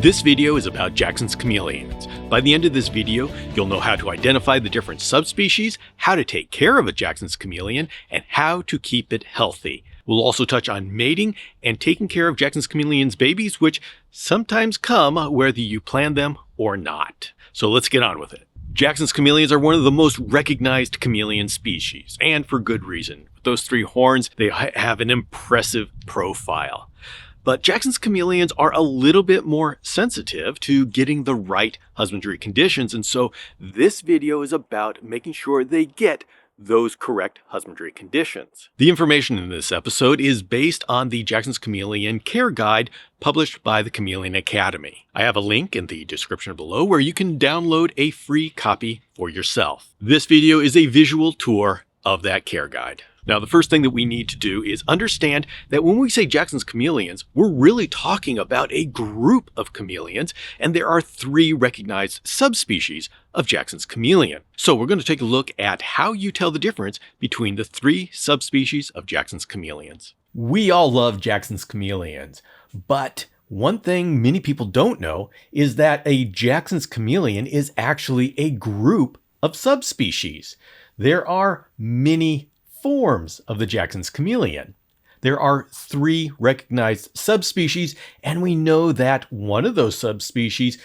This video is about Jackson's chameleons. By the end of this video, you'll know how to identify the different subspecies, how to take care of a Jackson's chameleon, and how to keep it healthy. We'll also touch on mating and taking care of Jackson's chameleon's babies, which sometimes come whether you plan them or not. So let's get on with it. Jackson's chameleons are one of the most recognized chameleon species, and for good reason. With those three horns, they have an impressive profile. But Jackson's chameleons are a little bit more sensitive to getting the right husbandry conditions, and so this video is about making sure they get those correct husbandry conditions. The information in this episode is based on the Jackson's Chameleon Care Guide published by the Chameleon Academy. I have a link in the description below where you can download a free copy for yourself. This video is a visual tour of that care guide. Now, the first thing that we need to do is understand that when we say Jackson's chameleons, we're really talking about a group of chameleons, and there are three recognized subspecies of Jackson's chameleon. So we're going to take a look at how you tell the difference between the three subspecies of Jackson's chameleons. We all love Jackson's chameleons, but one thing many people don't know is that a Jackson's chameleon is actually a group of subspecies. There are many forms of the Jackson's chameleon. There are three recognized subspecies, and we know that one of those subspecies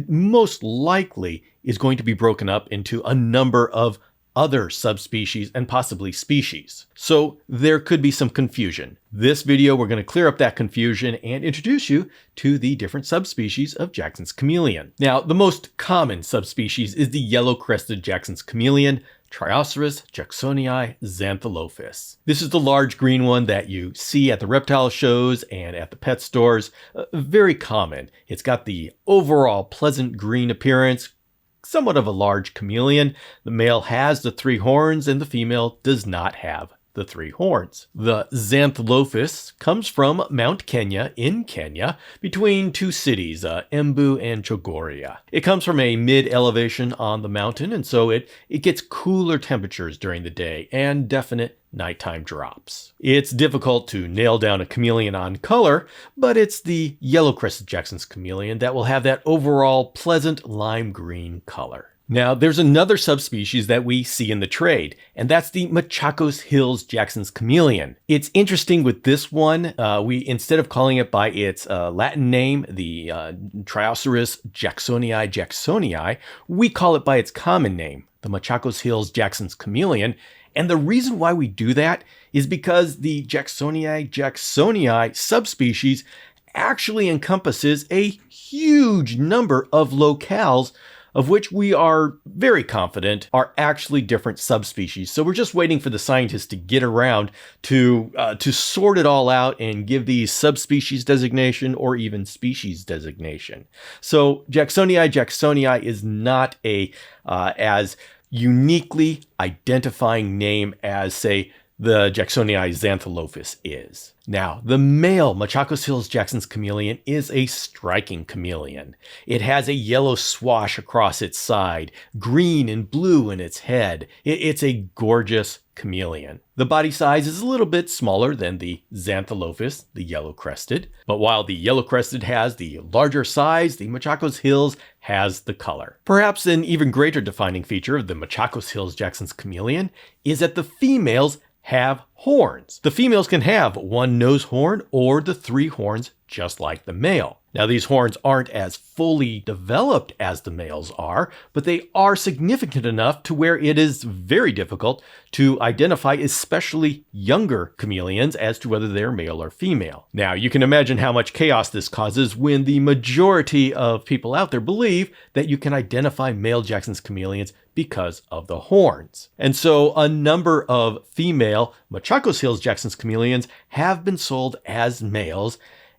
most likely is going to be broken up into a number of other subspecies and possibly species. So there could be some confusion. This video, we're going to clear up that confusion and introduce you to the different subspecies of Jackson's chameleon. Now, the most common subspecies is the yellow-crested Jackson's chameleon, Trioceras jacksonii xantholophus. This is the large green one that you see at the reptile shows and at the pet stores. Very common. It's got the overall pleasant green appearance, somewhat of a large chameleon. The male has the three horns and the female does not have the three horns. The xantholophus comes from Mount Kenya in Kenya, between two cities, Embu and Chogoria. It comes from a mid-elevation on the mountain, and so it gets cooler temperatures during the day and definite nighttime drops. It's difficult to nail down a chameleon on color, but it's the yellow-crested Jackson's chameleon that will have that overall pleasant lime green color. Now, there's another subspecies that we see in the trade, and that's the Machacos Hills Jackson's Chameleon. It's interesting with this one, we instead of calling it by its Latin name, the Trioceras jacksonii, we call it by its common name, the Machacos Hills Jackson's Chameleon. And the reason why we do that is because the jacksonii subspecies actually encompasses a huge number of locales, of which we are very confident are actually different subspecies. So we're just waiting for the scientists to get around to sort it all out and give these subspecies designation or even species designation. So jacksonii is not a as uniquely identifying name as, say, the Jacksonii xantholophus is. Now, the male Machacos Hills Jackson's chameleon is a striking chameleon. It has a yellow swash across its side, green and blue in its head. It's a gorgeous chameleon. The body size is a little bit smaller than the xantholophus, the yellow-crested. But while the yellow-crested has the larger size, the Machacos Hills has the color. Perhaps an even greater defining feature of the Machacos Hills Jackson's chameleon is that the females have horns. The females can have one nose horn or the three horns just like the male. Now, these horns aren't as fully developed as the males are, but they are significant enough to where it is very difficult to identify especially younger chameleons as to whether they're male or female. Now, you can imagine how much chaos this causes when the majority of people out there believe that you can identify male Jackson's chameleons because of the horns. And so a number of female Machacos Hills Jackson's chameleons have been sold as males.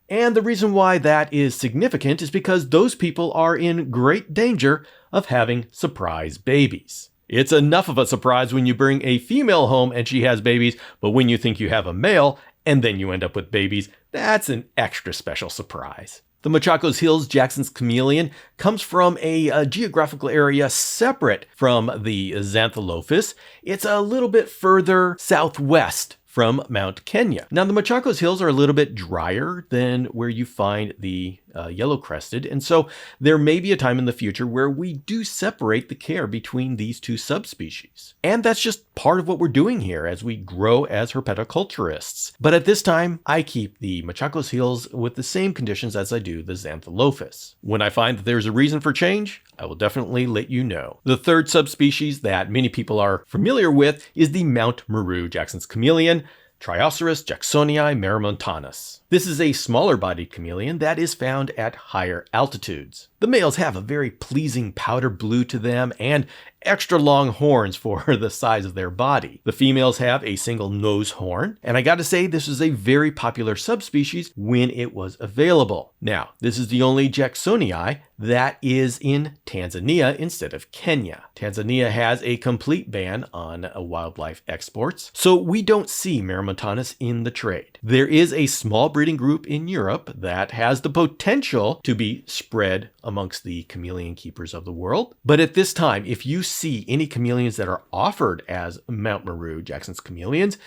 And the reason why that is significant is because those people are in great danger of having surprise babies. It's enough of a surprise when you bring a female home and she has babies, but when you think you have a male and then you end up with babies, that's an extra special surprise. The Machacos Hills Jackson's Chameleon comes from a geographical area separate from the Xantholophus. It's a little bit further southwest from Mount Kenya. Now, the Machacos Hills are a little bit drier than where you find the yellow-crested, and so there may be a time in the future where we do separate the care between these two subspecies. And that's just part of what we're doing here as we grow as herpetoculturists. But at this time, I keep the Machacos hills with the same conditions as I do the Xantholophus. When I find that there's a reason for change, I will definitely let you know. The third subspecies that many people are familiar with is the Mount Meru Jackson's Chameleon, Trioceras jacksonii marimontanus. This is a smaller-bodied chameleon that is found at higher altitudes. The males have a very pleasing powder blue to them and extra long horns for the size of their body. The females have a single nose horn, and I gotta say this is a very popular subspecies when it was available. Now, this is the only Jacksonii that is in Tanzania instead of Kenya. Tanzania has a complete ban on wildlife exports, so we don't see marimontanus in the trade. There is a small breeding group in Europe that has the potential to be spread amongst the chameleon keepers of the world. But at this time, if you see any chameleons that are offered as Mount Meru Jackson's Chameleons,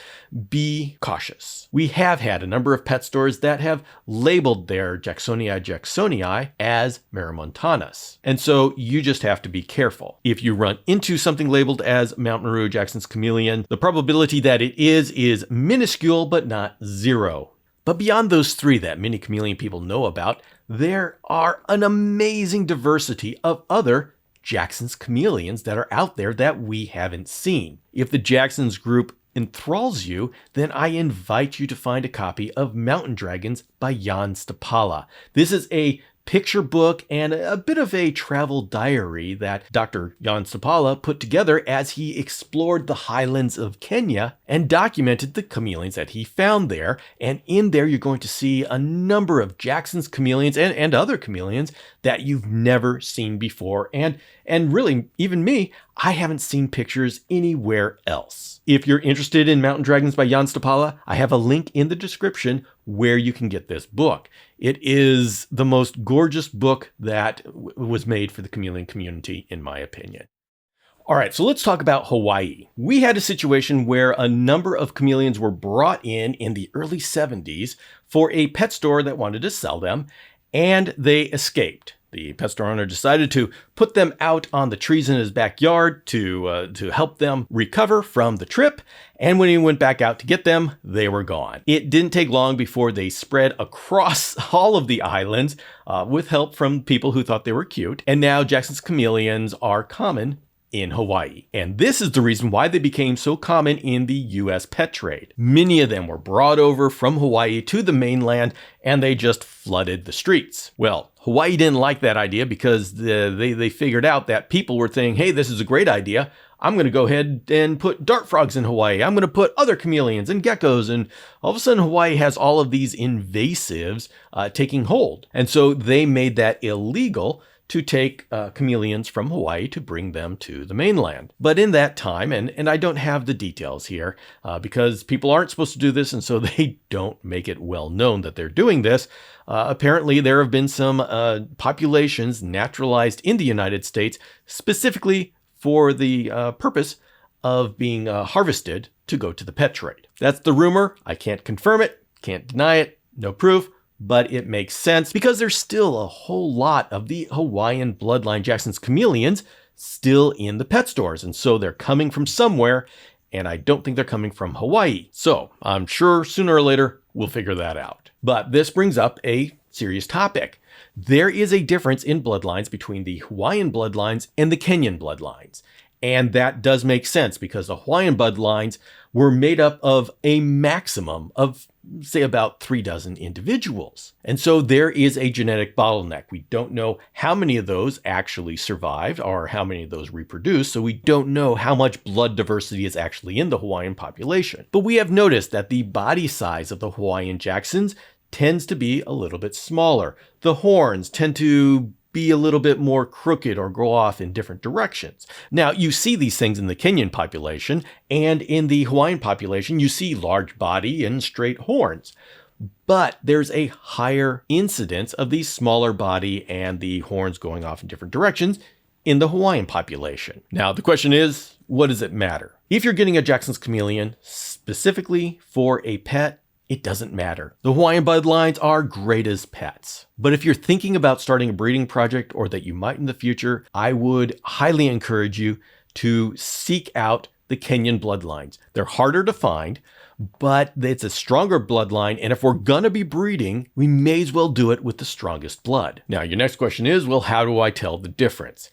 be cautious. We have had a number of pet stores that have labeled their jacksonii as marimontanus. And so you just have to be careful. If you run into something labeled as Mount Meru Jackson's Chameleon, the probability that it is minuscule but not zero. But beyond those three that many chameleon people know about, there are an amazing diversity of other Jackson's chameleons that are out there that we haven't seen. If the Jackson's group enthralls you, then I invite you to find a copy of Mountain Dragons by Jan Stipala. This is a picture book and a bit of a travel diary that Dr. Jan Stipala put together as he explored the highlands of Kenya and documented the chameleons that he found there. And in there, you're going to see a number of Jackson's chameleons and other chameleons that you've never seen before. And really, even me, I haven't seen pictures anywhere else. If you're interested in Mountain Dragons by Jan Stipala, I have a link in the description where you can get this book. It is the most gorgeous book that was made for the chameleon community, in my opinion. All right, so let's talk about Hawaii. We had a situation where a number of chameleons were brought in the early 70s for a pet store that wanted to sell them, and they escaped. The pet store owner decided to put them out on the trees in his backyard to help them recover from the trip. And when he went back out to get them, they were gone. It didn't take long before they spread across all of the islands with help from people who thought they were cute. And now Jackson's chameleons are common in Hawaii. And this is the reason why they became so common in the US pet trade. Many of them were brought over from Hawaii to the mainland and they just flooded the streets. Well, Hawaii didn't like that idea because they figured out that people were saying, hey, this is a great idea. I'm going to go ahead and put dart frogs in Hawaii. I'm going to put other chameleons and geckos. And all of a sudden, Hawaii has all of these invasives taking hold. And so they made that illegal to take chameleons from Hawaii to bring them to the mainland. But in that time, and I don't have the details here because people aren't supposed to do this, and so they don't make it well known that they're doing this. Apparently, there have been some populations naturalized in the United States specifically for the purpose of being harvested to go to the pet trade. That's the rumor. I can't confirm it, can't deny it, no proof. But it makes sense because there's still a whole lot of the Hawaiian bloodline Jackson's chameleons still in the pet stores. And so they're coming from somewhere, and I don't think they're coming from Hawaii. So I'm sure sooner or later we'll figure that out. But this brings up a serious topic. There is a difference in bloodlines between the Hawaiian bloodlines and the Kenyan bloodlines. And that does make sense because the Hawaiian bloodlines were made up of a maximum of, say, about 36 individuals. And so there is a genetic bottleneck. We don't know how many of those actually survived or how many of those reproduced, so we don't know how much blood diversity is actually in the Hawaiian population. But we have noticed that the body size of the Hawaiian Jacksons tends to be a little bit smaller. The horns tend to be a little bit more crooked or go off in different directions. Now, you see these things in the Kenyan population, and in the Hawaiian population, you see large body and straight horns. But there's a higher incidence of these smaller body and the horns going off in different directions in the Hawaiian population. Now, the question is, what does it matter? If you're getting a Jackson's Chameleon specifically for a pet it doesn't matter. The Hawaiian bloodlines are great as pets. But if you're thinking about starting a breeding project or that you might in the future, I would highly encourage you to seek out the Kenyan bloodlines. They're harder to find, but it's a stronger bloodline. And if we're going to be breeding, we may as well do it with the strongest blood. Now, your next question is, well, how do I tell the difference?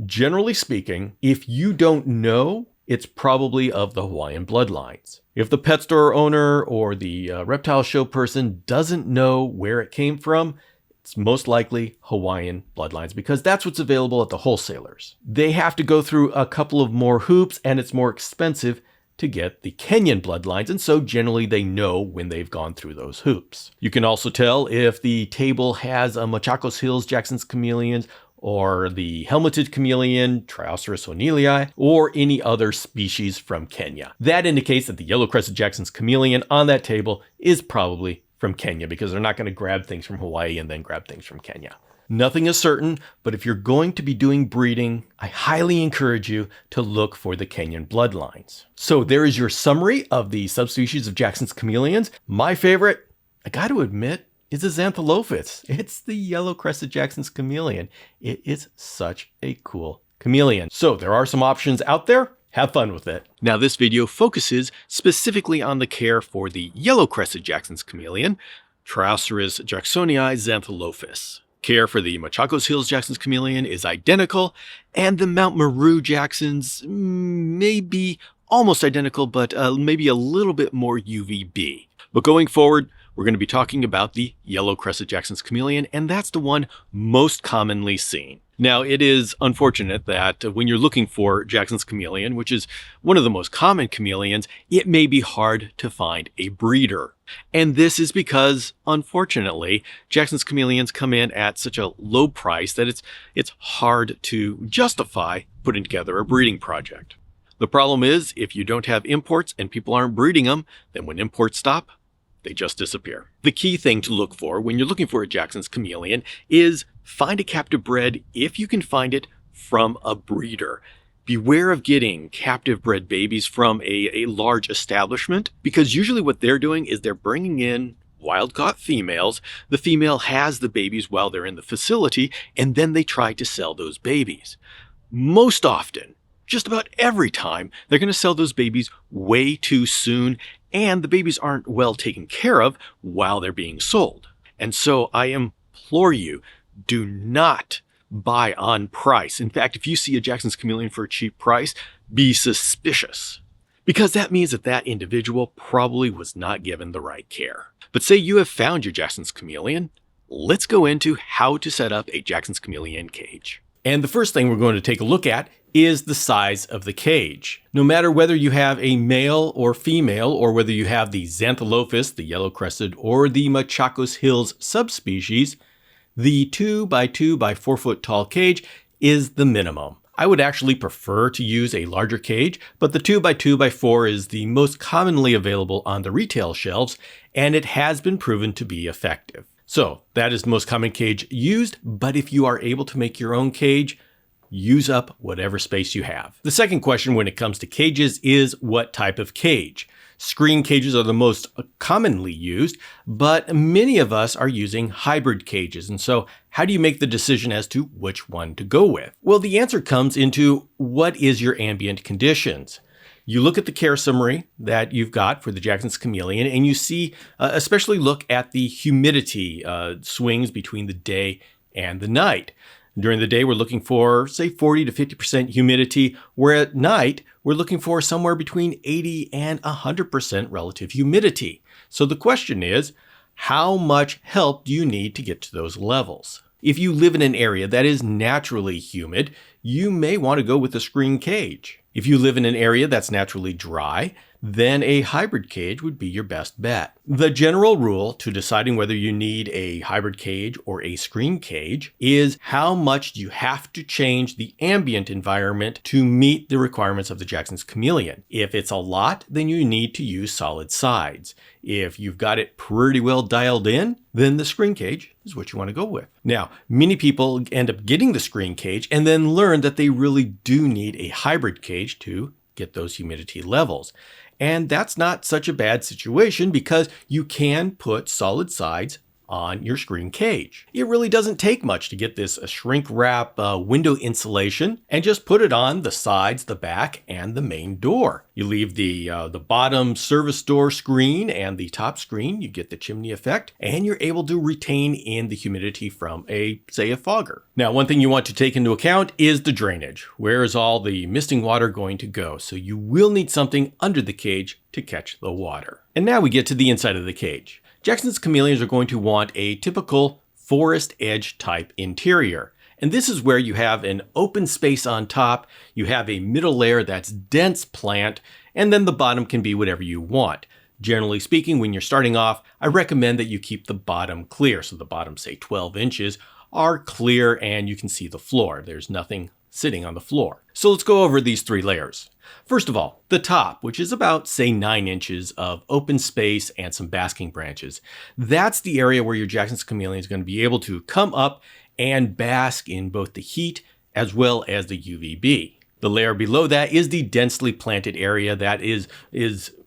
Generally speaking, if you don't know, it's probably of the Hawaiian bloodlines. If the pet store owner or the reptile show person doesn't know where it came from, it's most likely Hawaiian bloodlines because that's what's available at the wholesalers. They have to go through a couple of more hoops and it's more expensive to get the Kenyan bloodlines, and so generally they know when they've gone through those hoops. You can also tell if the table has a Machakos Hills Jackson's Chameleons or the helmeted chameleon, Trioceras o'neillii, or any other species from Kenya. That indicates that the yellow-crested Jackson's Chameleon on that table is probably from Kenya because they're not going to grab things from Hawaii and then grab things from Kenya. Nothing is certain, but if you're going to be doing breeding, I highly encourage you to look for the Kenyan bloodlines. So there is your summary of the subspecies of Jackson's chameleons. My favorite, I got to admit, is a Xantholophus. It's the yellow-crested Jackson's chameleon. It is such a cool chameleon. So there are some options out there. Have fun with it. Now this video focuses specifically on the care for the yellow-crested Jackson's chameleon, Trioceras jacksonii xantholophus. Care for the Machakos Hills Jackson's Chameleon is identical, and the Mount Meru Jacksons may be almost identical, but maybe a little bit more UVB. But going forward, we're going to be talking about the yellow-crested Jackson's Chameleon, and that's the one most commonly seen. Now, it is unfortunate that when you're looking for Jackson's Chameleon, which is one of the most common chameleons, it may be hard to find a breeder. And this is because, unfortunately, Jackson's Chameleons come in at such a low price that it's hard to justify putting together a breeding project. The problem is, if you don't have imports and people aren't breeding them, then when imports stop, they just disappear. The key thing to look for when you're looking for a Jackson's Chameleon is find a captive bred if you can find it from a breeder. Beware of getting captive bred babies from a large establishment because usually what they're doing is they're bringing in wild-caught females. The female has the babies while they're in the facility and then they try to sell those babies. Most often, just about every time, they're going to sell those babies way too soon and the babies aren't well taken care of while they're being sold. And so I implore you, do not buy on price. In fact, if you see a Jackson's Chameleon for a cheap price, be suspicious because that means that that individual probably was not given the right care. But say you have found your Jackson's Chameleon, let's go into how to set up a Jackson's Chameleon cage. And the first thing we're going to take a look at is the size of the cage. No matter whether you have a male or female, or whether you have the Xantholophus, the yellow-crested, or the Machakos Hills subspecies, the 2 by 2 by 4 foot tall cage is the minimum. I would actually prefer to use a larger cage, but the 2 by 2 by 4 is the most commonly available on the retail shelves, and it has been proven to be effective. So that is the most common cage used, but if you are able to make your own cage, use up whatever space you have. The second question when it comes to cages is what type of cage? Screen cages are the most commonly used, but many of us are using hybrid cages. And so how do you make the decision as to which one to go with? Well, the answer comes into what is your ambient conditions. You look at the care summary that you've got for the Jackson's Chameleon and you see, especially look at the humidity swings between the day and the night. During the day, we're looking for, say, 40 to 50% humidity, where at night, we're looking for somewhere between 80 and 100% relative humidity. So the question is, how much help do you need to get to those levels? If you live in an area that is naturally humid, you may want to go with a screen cage. If you live in an area that's naturally dry, then a hybrid cage would be your best bet. The general rule to deciding whether you need a hybrid cage or a screen cage is how much you have to change the ambient environment to meet the requirements of the Jackson's Chameleon. If it's a lot, then you need to use solid sides. If you've got it pretty well dialed in, then the screen cage is what you want to go with. Now, many people end up getting the screen cage and then learn that they really do need a hybrid cage to get those humidity levels. And that's not such a bad situation because you can put solid sides on your screen cage. It really doesn't take much to get this shrink wrap window insulation and just put it on the sides, the back, and the main door. You leave the bottom service door screen and the top screen, you get the chimney effect, and you're able to retain in the humidity from say a fogger. Now, one thing you want to take into account is the drainage. Where is all the misting water going to go? So you will need something under the cage to catch the water. And now we get to the inside of the cage. Jackson's Chameleons are going to want a typical forest edge type interior. And this is where you have an open space on top, you have a middle layer that's dense plant, and then the bottom can be whatever you want. Generally speaking, when you're starting off, I recommend that you keep the bottom clear. So the bottom, say 12 inches, are clear and you can see the floor. There's nothing sitting on the floor. So let's go over these 3 layers. First of all, the top, which is about, say, 9 inches of open space and some basking branches. That's the area where your Jackson's Chameleon is going to be able to come up and bask in both the heat as well as the UVB. The layer below that is the densely planted area that is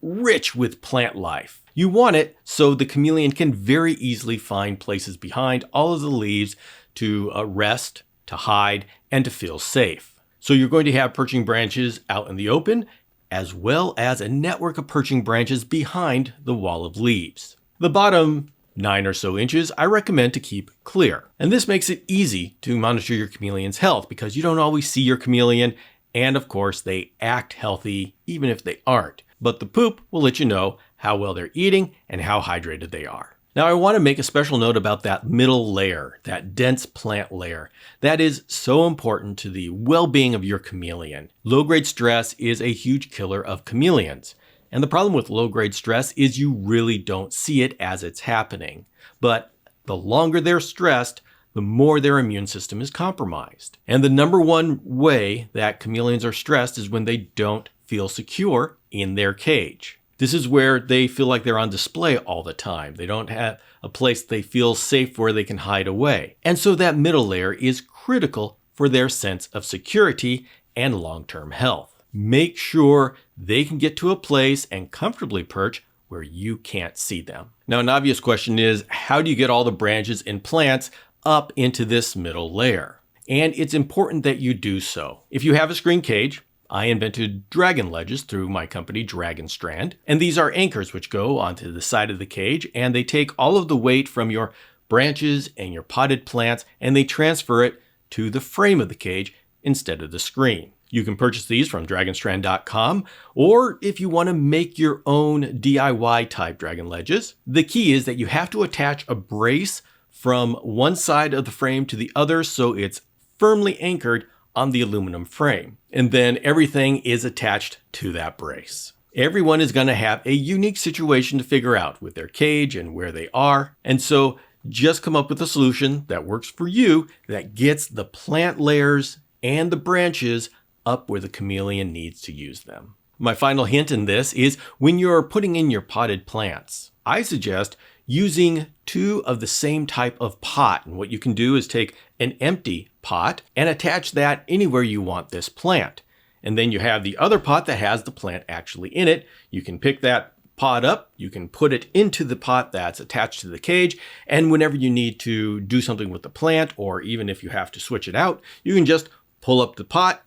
rich with plant life. You want it so the chameleon can very easily find places behind all of the leaves to rest, to hide, and to feel safe. So you're going to have perching branches out in the open, as well as a network of perching branches behind the wall of leaves. The bottom 9 or so inches I recommend to keep clear. And this makes it easy to monitor your chameleon's health because you don't always see your chameleon, and of course they act healthy even if they aren't. But the poop will let you know how well they're eating and how hydrated they are. Now I want to make a special note about that middle layer, that dense plant layer. That is so important to the well-being of your chameleon. Low-grade stress is a huge killer of chameleons. And the problem with low-grade stress is you really don't see it as it's happening. But the longer they're stressed, the more their immune system is compromised. And the number one way that chameleons are stressed is when they don't feel secure in their cage. This is where they feel like they're on display all the time. They don't have a place they feel safe where they can hide away. And so that middle layer is critical for their sense of security and long-term health. Make sure they can get to a place and comfortably perch where you can't see them. Now, an obvious question is, how do you get all the branches and plants up into this middle layer? And it's important that you do so. If you have a screen cage, I invented dragon ledges through my company, Dragon Strand. And these are anchors which go onto the side of the cage, and they take all of the weight from your branches and your potted plants, and they transfer it to the frame of the cage instead of the screen. You can purchase these from dragonstrand.com, or if you want to make your own DIY type dragon ledges, the key is that you have to attach a brace from one side of the frame to the other so it's firmly anchored on the aluminum frame. And then everything is attached to that brace. Everyone is going to have a unique situation to figure out with their cage and where they are. And so just come up with a solution that works for you that gets the plant layers and the branches up where the chameleon needs to use them. My final hint in this is when you're putting in your potted plants, I suggest using 2 of the same type of pot. And what you can do is take an empty pot and attach that anywhere you want this plant. And then you have the other pot that has the plant actually in it. You can pick that pot up, you can put it into the pot that's attached to the cage, and whenever you need to do something with the plant, or even if you have to switch it out, you can just pull up the pot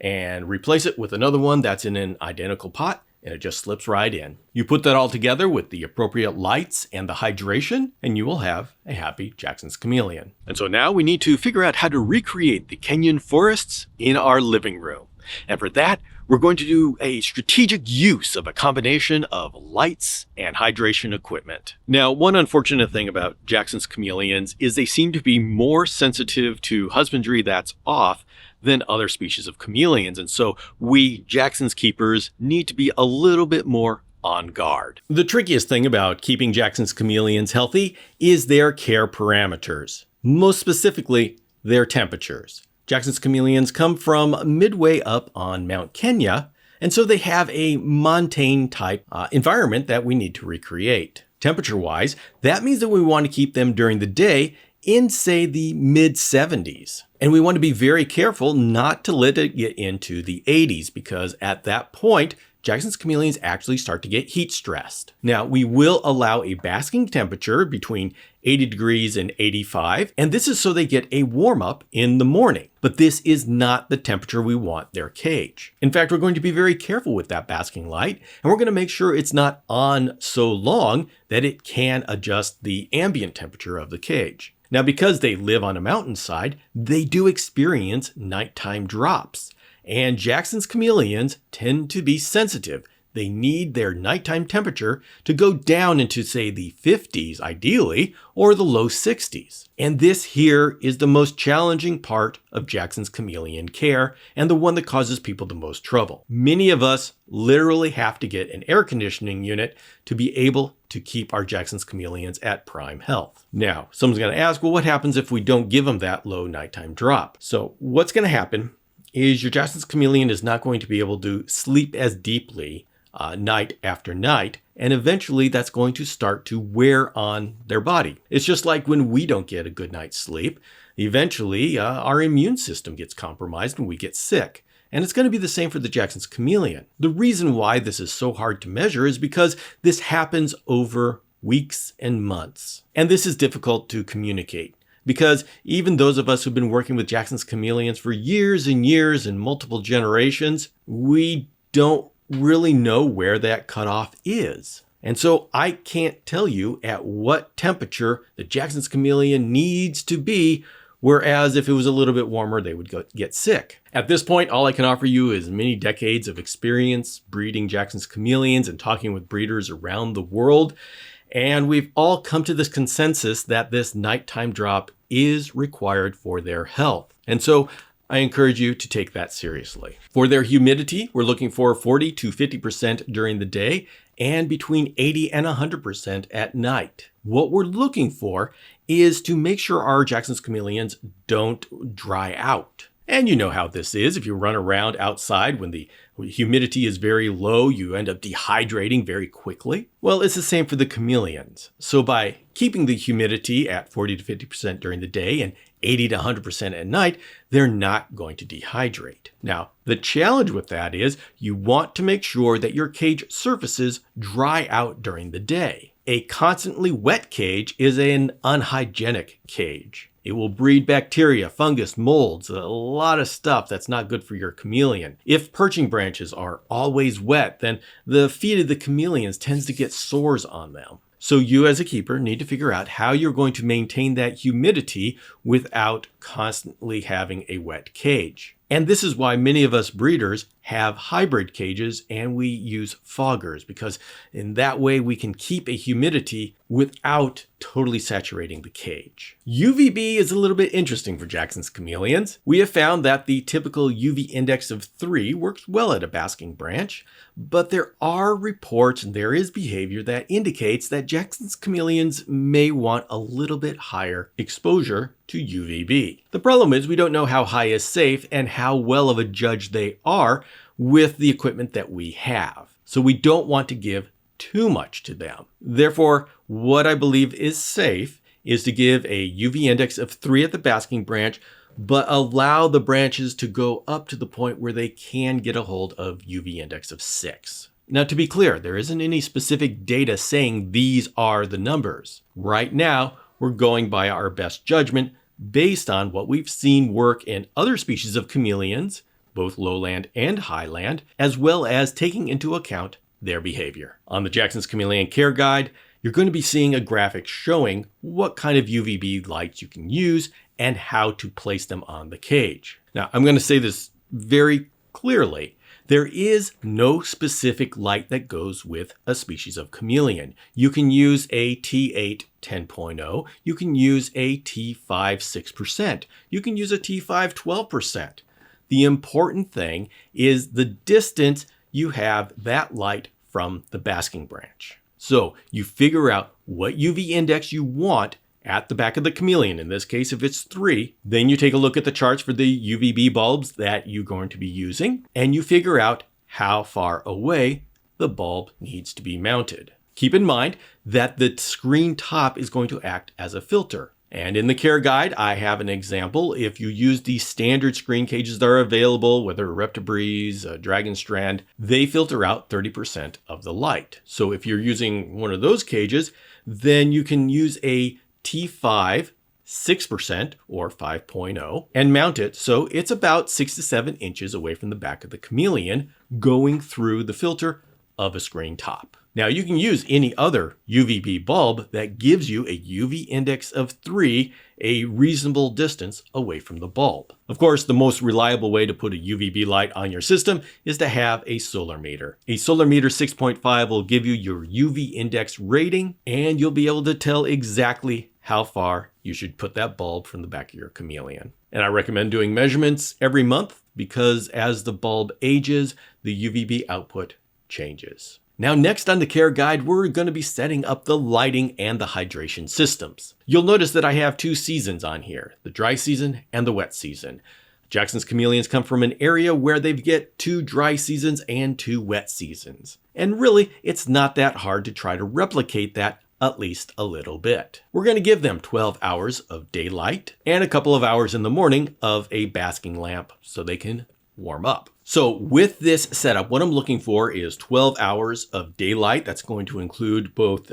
and replace it with another one that's in an identical pot, and it just slips right in. You put that all together with the appropriate lights and the hydration, and you will have a happy Jackson's Chameleon. And so now we need to figure out how to recreate the Kenyan forests in our living room. And for that, we're going to do a strategic use of a combination of lights and hydration equipment. Now, one unfortunate thing about Jackson's chameleons is they seem to be more sensitive to husbandry that's off than other species of chameleons. And so we Jackson's keepers need to be a little bit more on guard. The trickiest thing about keeping Jackson's chameleons healthy is their care parameters, most specifically their temperatures. Jackson's chameleons come from midway up on Mount Kenya, and so they have a montane type environment that we need to recreate. Temperature-wise, that means that we want to keep them during the day in, say, the mid 70s. And we want to be very careful not to let it get into the 80s, because at that point, Jackson's chameleons actually start to get heat stressed. Now, we will allow a basking temperature between 80 degrees and 85, and this is so they get a warm up in the morning. But this is not the temperature we want their cage. In fact, we're going to be very careful with that basking light, and we're going to make sure it's not on so long that it can adjust the ambient temperature of the cage. Now, because they live on a mountainside, they do experience nighttime drops. And Jackson's chameleons tend to be sensitive. They need their nighttime temperature to go down into, say, the 50s ideally, or the low 60s. And this here is the most challenging part of Jackson's chameleon care, and the one that causes people the most trouble. Many of us literally have to get an air conditioning unit to be able to keep our Jackson's chameleons at prime health. Now, someone's going to ask, well, what happens if we don't give them that low nighttime drop? So what's going to happen is your Jackson's chameleon is not going to be able to sleep as deeply night after night, and eventually that's going to start to wear on their body. It's just like when we don't get a good night's sleep, eventually our immune system gets compromised and we get sick. And it's going to be the same for the Jackson's chameleon. The reason why this is so hard to measure is because this happens over weeks and months. And this is difficult to communicate, because even those of us who've been working with Jackson's chameleons for years and years and multiple generations, we don't really know where that cutoff is. And so I can't tell you at what temperature the Jackson's chameleon needs to be, whereas if it was a little bit warmer, they would get sick. At this point, all I can offer you is many decades of experience breeding Jackson's chameleons and talking with breeders around the world. And we've all come to this consensus that this nighttime drop is required for their health. And so I encourage you to take that seriously. For their humidity, we're looking for 40 to 50% during the day and between 80 and 100% at night. What we're looking for is to make sure our Jackson's chameleons don't dry out. And you know how this is. If you run around outside when the humidity is very low, you end up dehydrating very quickly. Well, it's the same for the chameleons. So by keeping the humidity at 40 to 50% during the day and 80 to 100% at night, they're not going to dehydrate. Now, the challenge with that is you want to make sure that your cage surfaces dry out during the day. A constantly wet cage is an unhygienic cage. It will breed bacteria, fungus, molds, a lot of stuff that's not good for your chameleon. If perching branches are always wet, then the feet of the chameleons tends to get sores on them. So you as a keeper need to figure out how you're going to maintain that humidity without constantly having a wet cage. And this is why many of us breeders have hybrid cages and we use foggers, because in that way we can keep a humidity without totally saturating the cage. UVB is a little bit interesting for Jackson's chameleons. We have found that the typical UV index of 3 works well at a basking branch, but there are reports and there is behavior that indicates that Jackson's chameleons may want a little bit higher exposure to UVB. The problem is we don't know how high is safe and how well of a judge they are with the equipment that we have. So we don't want to give too much to them. Therefore, what I believe is safe is to give a UV index of 3 at the basking branch, but allow the branches to go up to the point where they can get a hold of UV index of 6. Now, to be clear, there isn't any specific data saying these are the numbers. Right now, we're going by our best judgment based on what we've seen work in other species of chameleons, both lowland and highland, as well as taking into account their behavior. On the Jackson's Chameleon Care Guide, you're going to be seeing a graphic showing what kind of UVB lights you can use and how to place them on the cage. Now, I'm going to say this very clearly. There is no specific light that goes with a species of chameleon. You can use a T8 10.0. You can use a T5 6%. You can use a T5 12%. The important thing is the distance you have that light from the basking branch. So you figure out what UV index you want at the back of the chameleon. In this case, if it's 3, then you take a look at the charts for the UVB bulbs that you're going to be using, and you figure out how far away the bulb needs to be mounted. Keep in mind that the screen top is going to act as a filter. And in the care guide, I have an example. If you use the standard screen cages that are available, whether Reptibreeze, Dragon Strand, they filter out 30% of the light. So if you're using one of those cages, then you can use a T5 6% or 5.0 and mount it so it's about 6 to 7 inches away from the back of the Chameleon, going through the filter of a screen top. Now you can use any other UVB bulb that gives you a UV index of 3, a reasonable distance away from the bulb. Of course, the most reliable way to put a UVB light on your system is to have a solar meter. A solar meter 6.5 will give you your UV index rating, and you'll be able to tell exactly how far you should put that bulb from the back of your Chameleon. And I recommend doing measurements every month because as the bulb ages, the UVB output changes. Now next on the care guide, we're going to be setting up the lighting and the hydration systems. You'll notice that I have 2 seasons on here, the dry season and the wet season. Jackson's Chameleons come from an area where they get 2 dry seasons and 2 wet seasons. And really, it's not that hard to try to replicate that at least a little bit. We're going to give them 12 hours of daylight and a couple of hours in the morning of a basking lamp so they can warm up. So with this setup, what I'm looking for is 12 hours of daylight. That's going to include both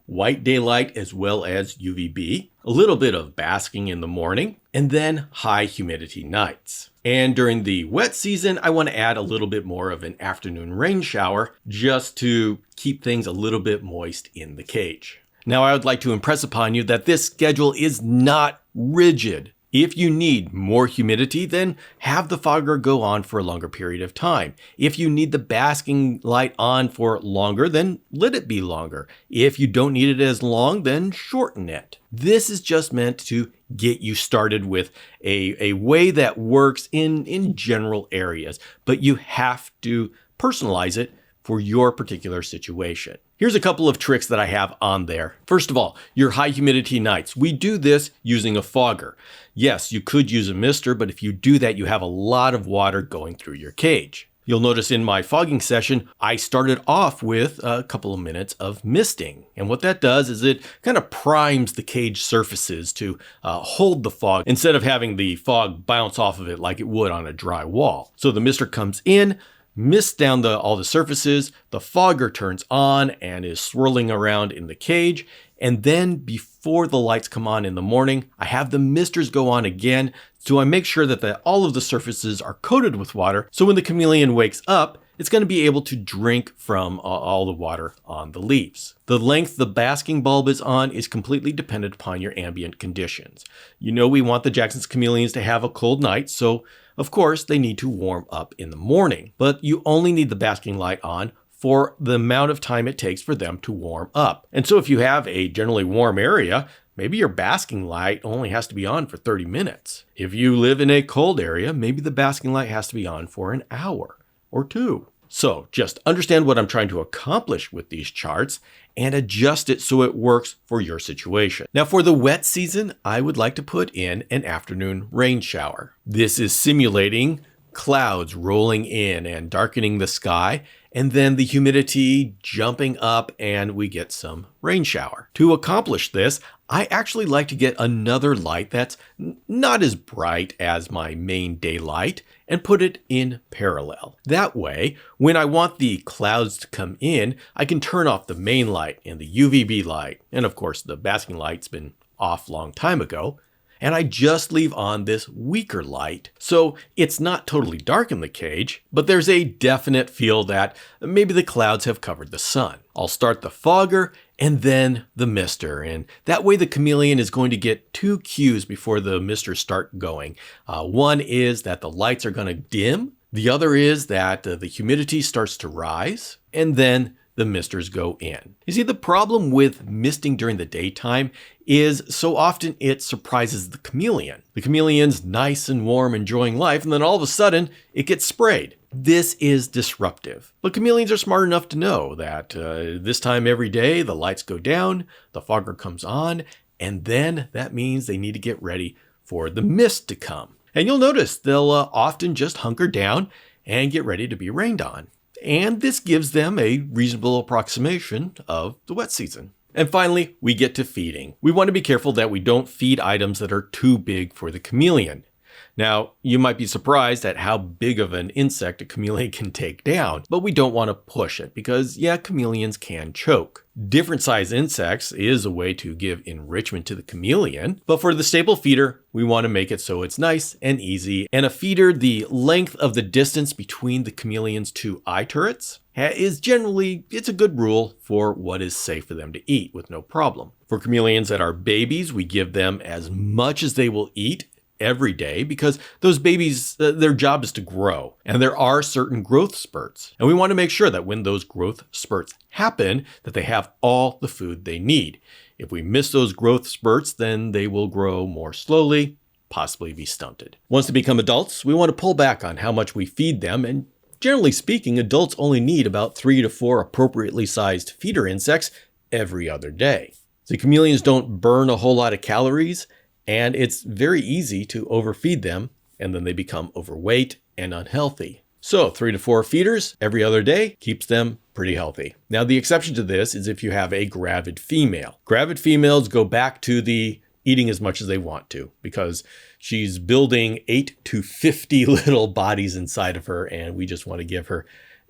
white daylight as well as UVB, a little bit of basking in the morning, and then high humidity nights. And during the wet season, I want to add a little bit more of an afternoon rain shower just to keep things a little bit moist in the cage. Now, I would like to impress upon you that this schedule is not rigid. If you need more humidity, then have the fogger go on for a longer period of time. If you need the basking light on for longer, then let it be longer. If you don't need it as long, then shorten it. This is just meant to get you started with a way that works in general areas, but you have to personalize it for your particular situation. Here's a couple of tricks that I have on there. First of all, your high humidity nights. We do this using a fogger. Yes, you could use a mister, but if you do that, you have a lot of water going through your cage. You'll notice in my fogging session, I started off with a couple of minutes of misting. And what that does is it kind of primes the cage surfaces to hold the fog instead of having the fog bounce off of it like it would on a dry wall. So the mister comes in, mists down all the surfaces, the fogger turns on and is swirling around in the cage, and then before the lights come on in the morning, I have the misters go on again, so I make sure that all of the surfaces are coated with water, so when the Chameleon wakes up, it's going to be able to drink from all the water on the leaves. The length the basking bulb is on is completely dependent upon your ambient conditions. You know we want the Jackson's Chameleons to have a cold night, so of course they need to warm up in the morning. But you only need the basking light on for the amount of time it takes for them to warm up. And so if you have a generally warm area, maybe your basking light only has to be on for 30 minutes. If you live in a cold area, maybe the basking light has to be on for an hour or 2. So just understand what I'm trying to accomplish with these charts and adjust it so it works for your situation. Now for the wet season, I would like to put in an afternoon rain shower. This is simulating clouds rolling in and darkening the sky, and then the humidity jumping up and we get some rain shower. To accomplish this, I actually like to get another light that's not as bright as my main daylight and put it in parallel. That way, when I want the clouds to come in, I can turn off the main light and the UVB light. And of course, the basking light's been off a long time ago. And I just leave on this weaker light. So it's not totally dark in the cage, but there's a definite feel that maybe the clouds have covered the sun. I'll start the fogger and then the mister. And that way the Chameleon is going to get 2 cues before the misters start going. One is that the lights are going to dim. The other is that the humidity starts to rise. And then the misters go in. You see, the problem with misting during the daytime is so often it surprises the Chameleon. The Chameleon's nice and warm, enjoying life, and then all of a sudden it gets sprayed. This is disruptive. But Chameleons are smart enough to know that this time every day the lights go down, the fogger comes on, and then that means they need to get ready for the mist to come. And you'll notice they'll often just hunker down and get ready to be rained on. And this gives them a reasonable approximation of the wet season. And finally, we get to feeding. We want to be careful that we don't feed items that are too big for the chameleon. Now, you might be surprised at how big of an insect a chameleon can take down, but we don't want to push it because, yeah, chameleons can choke. Different size insects is a way to give enrichment to the chameleon, but for the staple feeder, we want to make it so it's nice and easy. And a feeder the length of the distance between the chameleon's two eye turrets is generally, it's a good rule for what is safe for them to eat with no problem. For chameleons that are babies, we give them as much as they will eat every day because those babies, their job is to grow, and there are certain growth spurts. And we want to make sure that when those growth spurts happen, that they have all the food they need. If we miss those growth spurts, then they will grow more slowly, possibly be stunted. Once they become adults, we want to pull back on how much we feed them, and generally speaking, adults only need about 3 to 4 appropriately sized feeder insects every other day. So chameleons don't burn a whole lot of calories, and it's very easy to overfeed them, and then they become overweight and unhealthy. So 3 to 4 feeders every other day keeps them pretty healthy. Now, the exception to this is if you have a gravid female. Gravid females go back to the eating as much as they want to because she's building 8 to 50 little bodies inside of her, and we just want to give her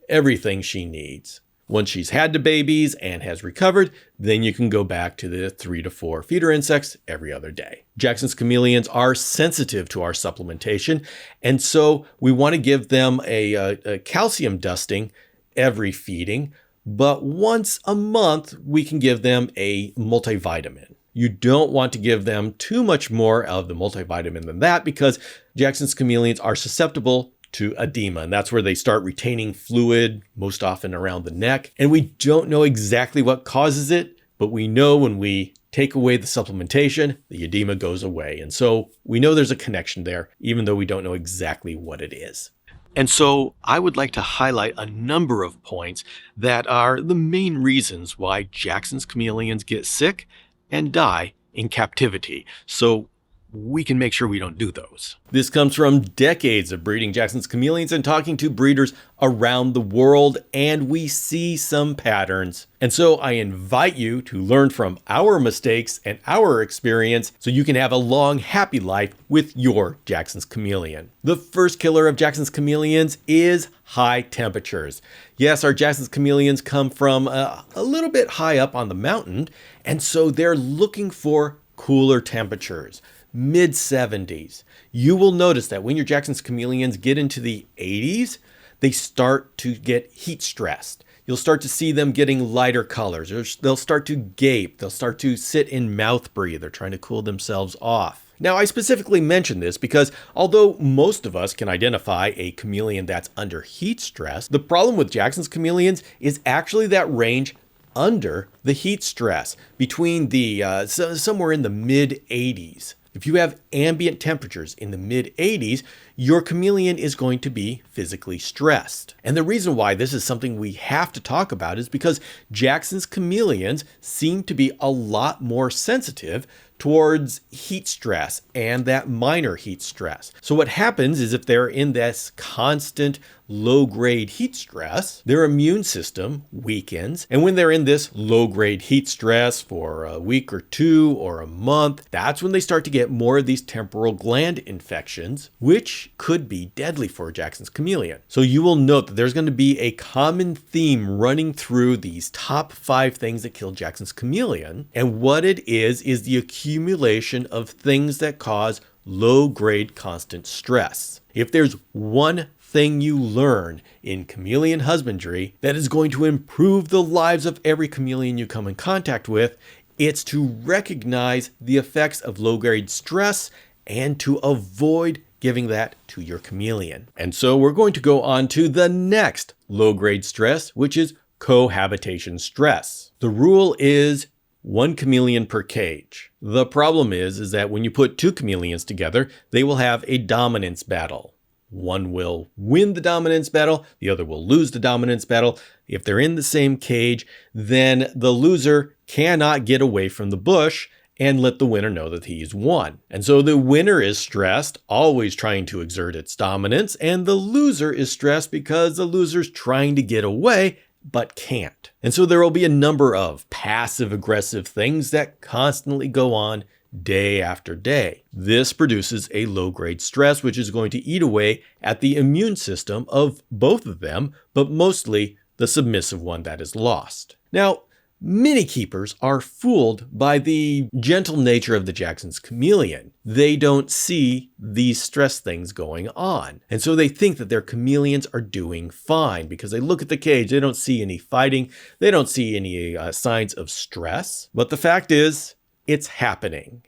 everything she needs. Once she's had the babies and has recovered, then you can go back to the 3 to 4 feeder insects every other day. Jackson's chameleons are sensitive to our supplementation, and so we want to give them a calcium dusting every feeding, but once a month, we can give them a multivitamin. You don't want to give them too much more of the multivitamin than that because Jackson's chameleons are susceptible to edema, and that's where they start retaining fluid, most often around the neck. And we don't know exactly what causes it, but we know when we take away the supplementation, the edema goes away. And so we know there's a connection there, even though we don't know exactly what it is. And so I would like to highlight a number of points that are the main reasons why Jackson's chameleons get sick and die in captivity, so we can make sure we don't do those. This comes from decades of breeding Jackson's chameleons and talking to breeders around the world, and we see some patterns. And so I invite you to learn from our mistakes and our experience so you can have a long, happy life with your Jackson's chameleon. The first killer of Jackson's chameleons is high temperatures. Yes, our Jackson's chameleons come from a little bit high up on the mountain, and so they're looking for cooler temperatures. Mid-70s. You will notice that when your Jackson's chameleons get into the 80s, they start to get heat stressed. You'll start to see them getting lighter colors. They'll start to gape. They'll start to sit in mouth breathe. They're trying to cool themselves off. Now, I specifically mention this because although most of us can identify a chameleon that's under heat stress, the problem with Jackson's chameleons is actually that range under the heat stress between the somewhere in the mid 80s. If you have ambient temperatures in the mid 80s, your chameleon is going to be physically stressed. And the reason why this is something we have to talk about is because Jackson's chameleons seem to be a lot more sensitive towards heat stress and that minor heat stress. So what happens is if they're in this constant low-grade heat stress, their immune system weakens. And when they're in this low-grade heat stress for a week or 2 or a month, that's when they start to get more of these temporal gland infections, which could be deadly for Jackson's chameleon. So you will note that there's going to be a common theme running through these top 5 things that kill Jackson's chameleon. And what it is the accumulation of things that cause low-grade constant stress. If there's one thing you learn in chameleon husbandry that is going to improve the lives of every chameleon you come in contact with, it's to recognize the effects of low-grade stress and to avoid giving that to your chameleon. And so we're going to go on to the next low-grade stress, which is cohabitation stress. The rule is 1 chameleon per cage. The problem is that when you put 2 chameleons together, they will have a dominance battle. One will win the dominance battle, the other will lose the dominance battle. If they're in the same cage, then the loser cannot get away from the bush and let the winner know that he's won. And so the winner is stressed, always trying to exert its dominance, and the loser is stressed because the loser's trying to get away but can't. And so there will be a number of passive aggressive things that constantly go on day after day. This produces a low-grade stress, which is going to eat away at the immune system of both of them, but mostly the submissive one that is lost. Now, many keepers are fooled by the gentle nature of the Jackson's Chameleon. They don't see these stress things going on. And so they think that their chameleons are doing fine because they look at the cage, they don't see any fighting, they don't see any signs of stress. But the fact is, it's happening.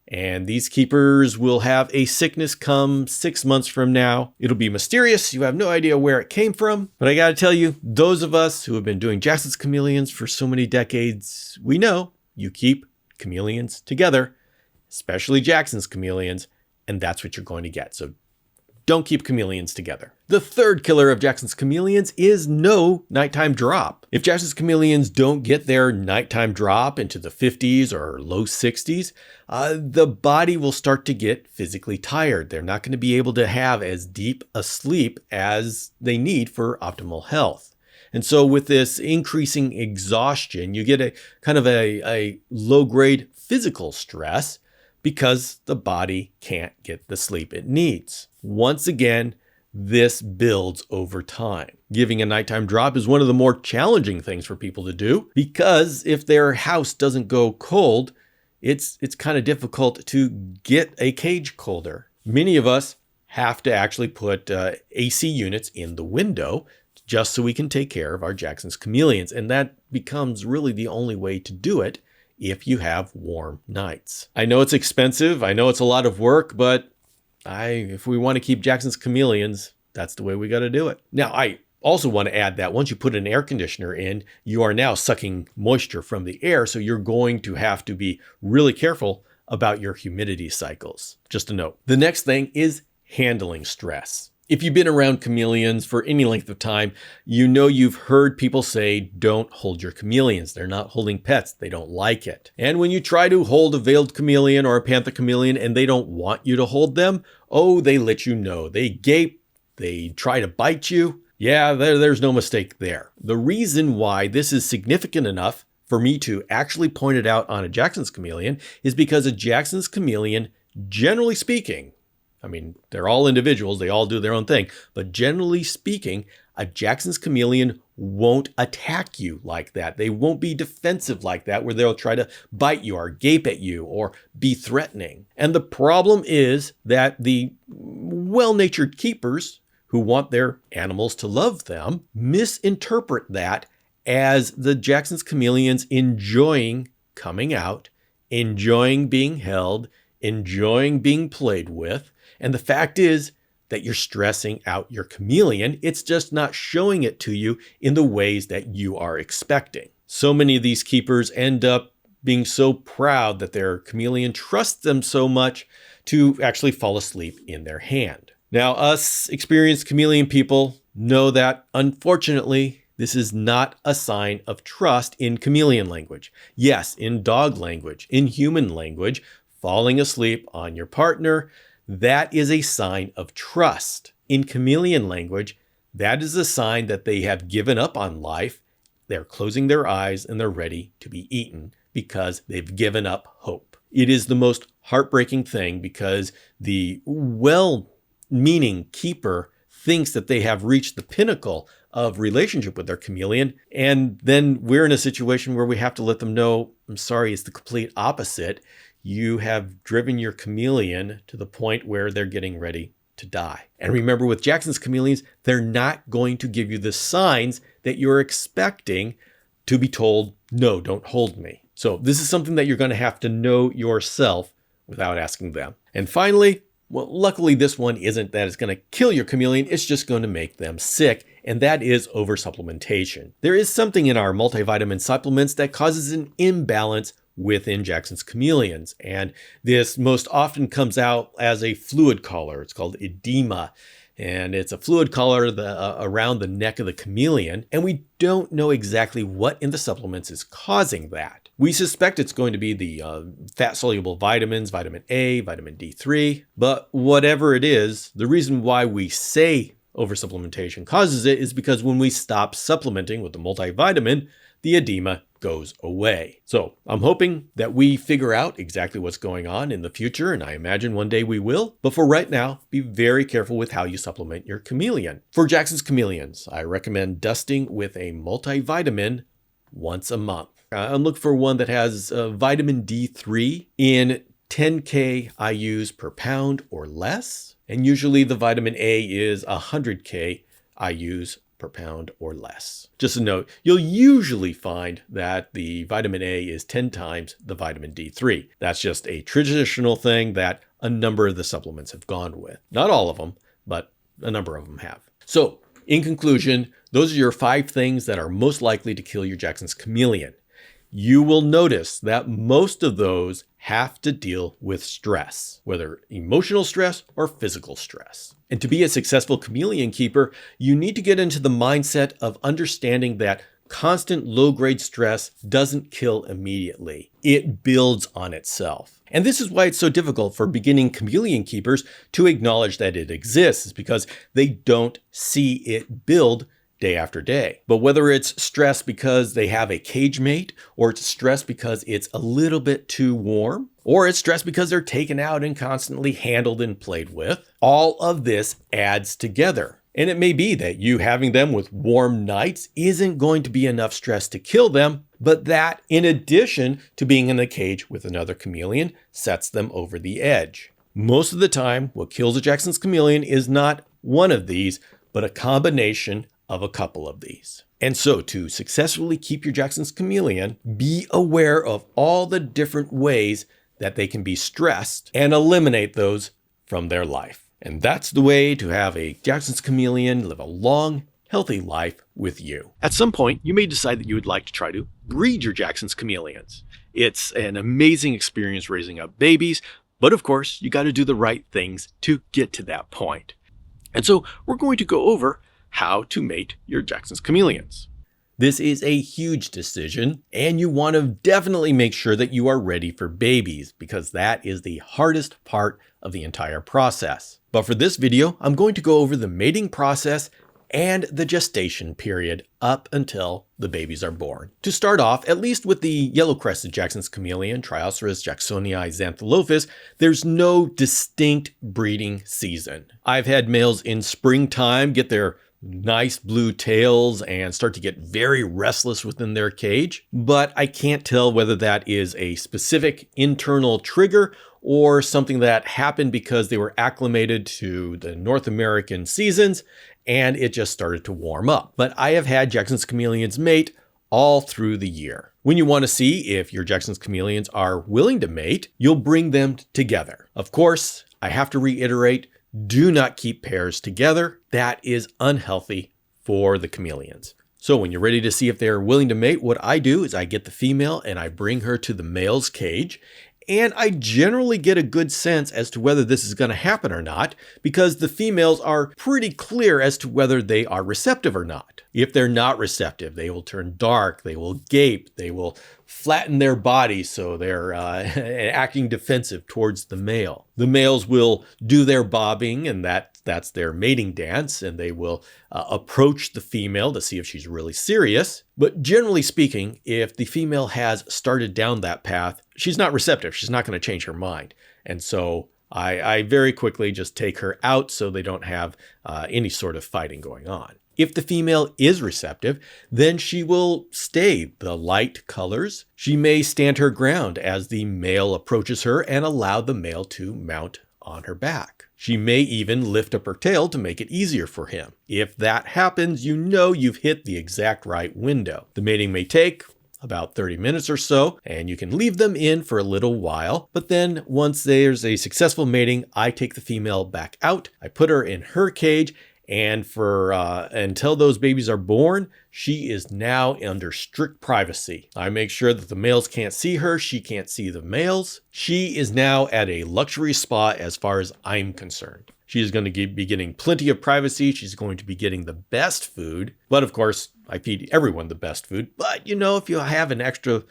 And these keepers will have a sickness come 6 months from now. It'll be mysterious. You have no idea where it came from. But I got to tell you, those of us who have been doing Jackson's Chameleons for so many decades, we know you keep chameleons together, especially Jackson's Chameleons, and that's what you're going to get. So don't keep chameleons together. The third killer of Jackson's Chameleons is no nighttime drop. If Jackson's Chameleons don't get their nighttime drop into the 50s or low 60s, the body will start to get physically tired. They're not going to be able to have as deep a sleep as they need for optimal health. And so with this increasing exhaustion, you get a kind of a low-grade physical stress because the body can't get the sleep it needs. Once again, this builds over time. Giving a nighttime drop is one of the more challenging things for people to do because if their house doesn't go cold, it's kind of difficult to get a cage colder. Many of us have to actually put AC units in the window just so we can take care of our Jackson's Chameleons. And that becomes really the only way to do it if you have warm nights. I know it's expensive. I know it's a lot of work, but if we want to keep Jackson's Chameleons, that's the way we got to do it. Now, I also want to add that once you put an air conditioner in, you are now sucking moisture from the air. So you're going to have to be really careful about your humidity cycles. Just a note. The next thing is handling stress. If you've been around chameleons for any length of time, you know you've heard people say, don't hold your chameleons. They're not holding pets. They don't like it. And when you try to hold a veiled chameleon or a panther chameleon and they don't want you to hold them, oh, they let you know. They gape. They try to bite you. Yeah, there's no mistake there. The reason why this is significant enough for me to actually point it out on a Jackson's Chameleon is because a Jackson's Chameleon, generally speaking, I mean, they're all individuals, they all do their own thing, but generally speaking, a Jackson's Chameleon won't attack you like that. They won't be defensive like that, where they'll try to bite you or gape at you or be threatening. And the problem is that the well-natured keepers who want their animals to love them misinterpret that as the Jackson's Chameleons enjoying coming out, enjoying being held, enjoying being played with. And the fact is that you're stressing out your chameleon. It's just not showing it to you in the ways that you are expecting. So many of these keepers end up being so proud that their chameleon trusts them so much to actually fall asleep in their hand. Now, us experienced chameleon people know that, unfortunately, this is not a sign of trust in chameleon language. Yes, in dog language, in human language, falling asleep on your partner, that is a sign of trust. In chameleon language, that is a sign that they have given up on life. They're closing their eyes and they're ready to be eaten because they've given up hope. It is the most heartbreaking thing because the well-meaning keeper thinks that they have reached the pinnacle of relationship with their chameleon. And then we're in a situation where we have to let them know, I'm sorry, it's the complete opposite. You have driven your chameleon to the point where they're getting ready to die. And remember, with Jackson's Chameleons, they're not going to give you the signs that you're expecting to be told, no, don't hold me. So this is something that you're going to have to know yourself without asking them. And finally, well, luckily this one isn't that it's going to kill your chameleon. It's just going to make them sick. And that is oversupplementation. There is something in our multivitamin supplements that causes an imbalance within Jackson's Chameleons. And this most often comes out as a fluid collar. It's called edema. And it's a fluid collar around the neck of the chameleon. And we don't know exactly what in the supplements is causing that. We suspect it's going to be the fat-soluble vitamins, vitamin A, vitamin D3. But whatever it is, the reason why we say oversupplementation causes it is because when we stop supplementing with the multivitamin, the edema goes away. So I'm hoping that we figure out exactly what's going on in the future, and I imagine one day we will. But for right now, be very careful with how you supplement your chameleon. For Jackson's Chameleons, I recommend dusting with a multivitamin once a month. I'm looking for one that has vitamin D3 in 10K IUs per pound or less. And usually the vitamin A is 100K IUs per pound or less. Just a note, you'll usually find that the vitamin A is 10 times the vitamin D3. That's just a traditional thing that a number of the supplements have gone with. Not all of them, but a number of them have. So in conclusion, those are your 5 things that are most likely to kill your Jackson's Chameleon. You will notice that most of those have to deal with stress, whether emotional stress or physical stress. And to be a successful chameleon keeper, you need to get into the mindset of understanding that constant low-grade stress doesn't kill immediately. It builds on itself. And this is why it's so difficult for beginning chameleon keepers to acknowledge that it exists, because they don't see it build day after day. But whether it's stress because they have a cage mate, or it's stress because it's a little bit too warm, or it's stress because they're taken out and constantly handled and played with, all of this adds together. And it may be that you having them with warm nights isn't going to be enough stress to kill them, but that, in addition to being in a cage with another chameleon, sets them over the edge. Most of the time, what kills a Jackson's Chameleon is not one of these, but a combination of a couple of these. And so to successfully keep your Jackson's Chameleon, be aware of all the different ways that they can be stressed and eliminate those from their life. And that's the way to have a Jackson's Chameleon live a long, healthy life with you. At some point, you may decide that you would like to try to breed your Jackson's Chameleons. It's an amazing experience raising up babies, but of course, you got to do the right things to get to that point. And so we're going to go over how to mate your Jackson's Chameleons. This is a huge decision, and you want to definitely make sure that you are ready for babies, because that is the hardest part of the entire process. But for this video, I'm going to go over the mating process and the gestation period up until the babies are born. To start off, at least with the yellow-crested Jackson's Chameleon, Trioceras jacksonii xantholophus, there's no distinct breeding season. I've had males in springtime get their nice blue tails and start to get very restless within their cage, but I can't tell whether that is a specific internal trigger or something that happened because they were acclimated to the North American seasons and it just started to warm up. But I have had Jackson's Chameleons mate all through the year. When you want to see if your Jackson's Chameleons are willing to mate, you'll bring them together. Of course, I have to reiterate, do not keep pairs together. That is unhealthy for the chameleons. So when you're ready to see if they're willing to mate, what I do is I get the female and I bring her to the male's cage. And I generally get a good sense as to whether this is going to happen or not, because the females are pretty clear as to whether they are receptive or not. If they're not receptive, they will turn dark, they will gape, they will flatten their body so they're acting defensive towards the male. The males will do their bobbing, and that's their mating dance, and they will approach the female to see if she's really serious. But generally speaking, if the female has started down that path, she's not receptive. She's not going to change her mind. And so I very quickly just take her out so they don't have any sort of fighting going on. If the female is receptive, then she will stay the light colors. She may stand her ground as the male approaches her and allow the male to mount on her back. She may even lift up her tail to make it easier for him. If that happens, you know you've hit the exact right window. The mating may take about 30 minutes or so, and you can leave them in for a little while. But then once there's a successful mating, I take the female back out. I put her in her cage, and for until those babies are born, she is now under strict privacy. I make sure that the males can't see her. She can't see the males. She is now at a luxury spot as far as I'm concerned. She is going to be getting plenty of privacy. She's going to be getting the best food. But of course, I feed everyone the best food. But you know, if you have an extra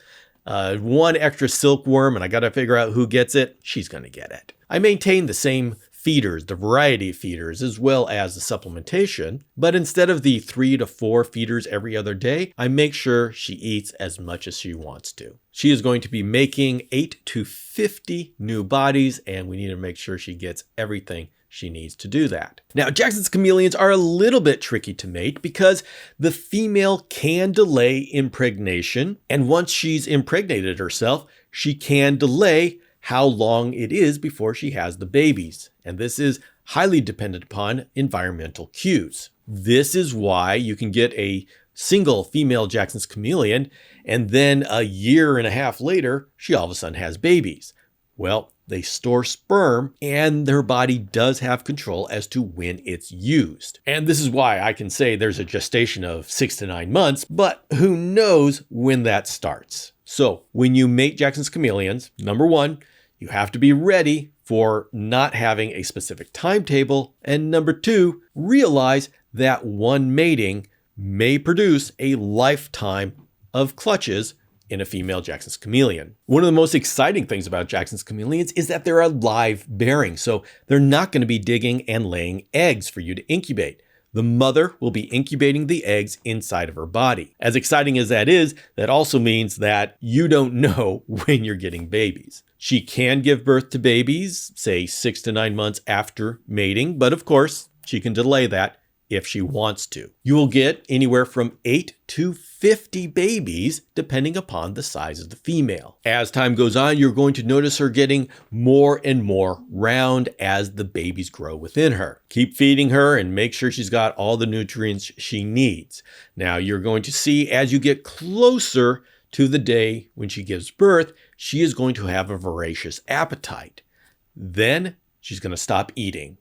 one extra silkworm and I got to figure out who gets it, she's going to get it. I maintain the same feeders, the variety of feeders, as well as the supplementation. But instead of the 3 to 4 feeders every other day, I make sure she eats as much as she wants to. She is going to be making 8 to 50 new bodies, and we need to make sure she gets everything she needs to do that. Now, Jackson's chameleons are a little bit tricky to mate because the female can delay impregnation, and once she's impregnated herself, she can delay how long it is before she has the babies. And this is highly dependent upon environmental cues. This is why you can get a single female Jackson's chameleon, and then a year and a half later, she all of a sudden has babies. Well, they store sperm, and their body does have control as to when it's used. And this is why I can say there's a gestation of 6 to 9 months, but who knows when that starts. So when you mate Jackson's chameleons, number one, you have to be ready for not having a specific timetable. And number two, realize that one mating may produce a lifetime of clutches in a female Jackson's chameleon. One of the most exciting things about Jackson's chameleons is that they're a live bearing, so they're not going to be digging and laying eggs for you to incubate. The mother will be incubating the eggs inside of her body. As exciting as that is, that also means that you don't know when you're getting babies. She can give birth to babies, say 6 to 9 months after mating, but of course, she can delay that if she wants to. You will get anywhere from 8 to 50 babies, depending upon the size of the female. As time goes on, you're going to notice her getting more and more round as the babies grow within her. Keep feeding her and make sure she's got all the nutrients she needs. Now, you're going to see as you get closer to the day when she gives birth, she is going to have a voracious appetite. Then she's going to stop eating.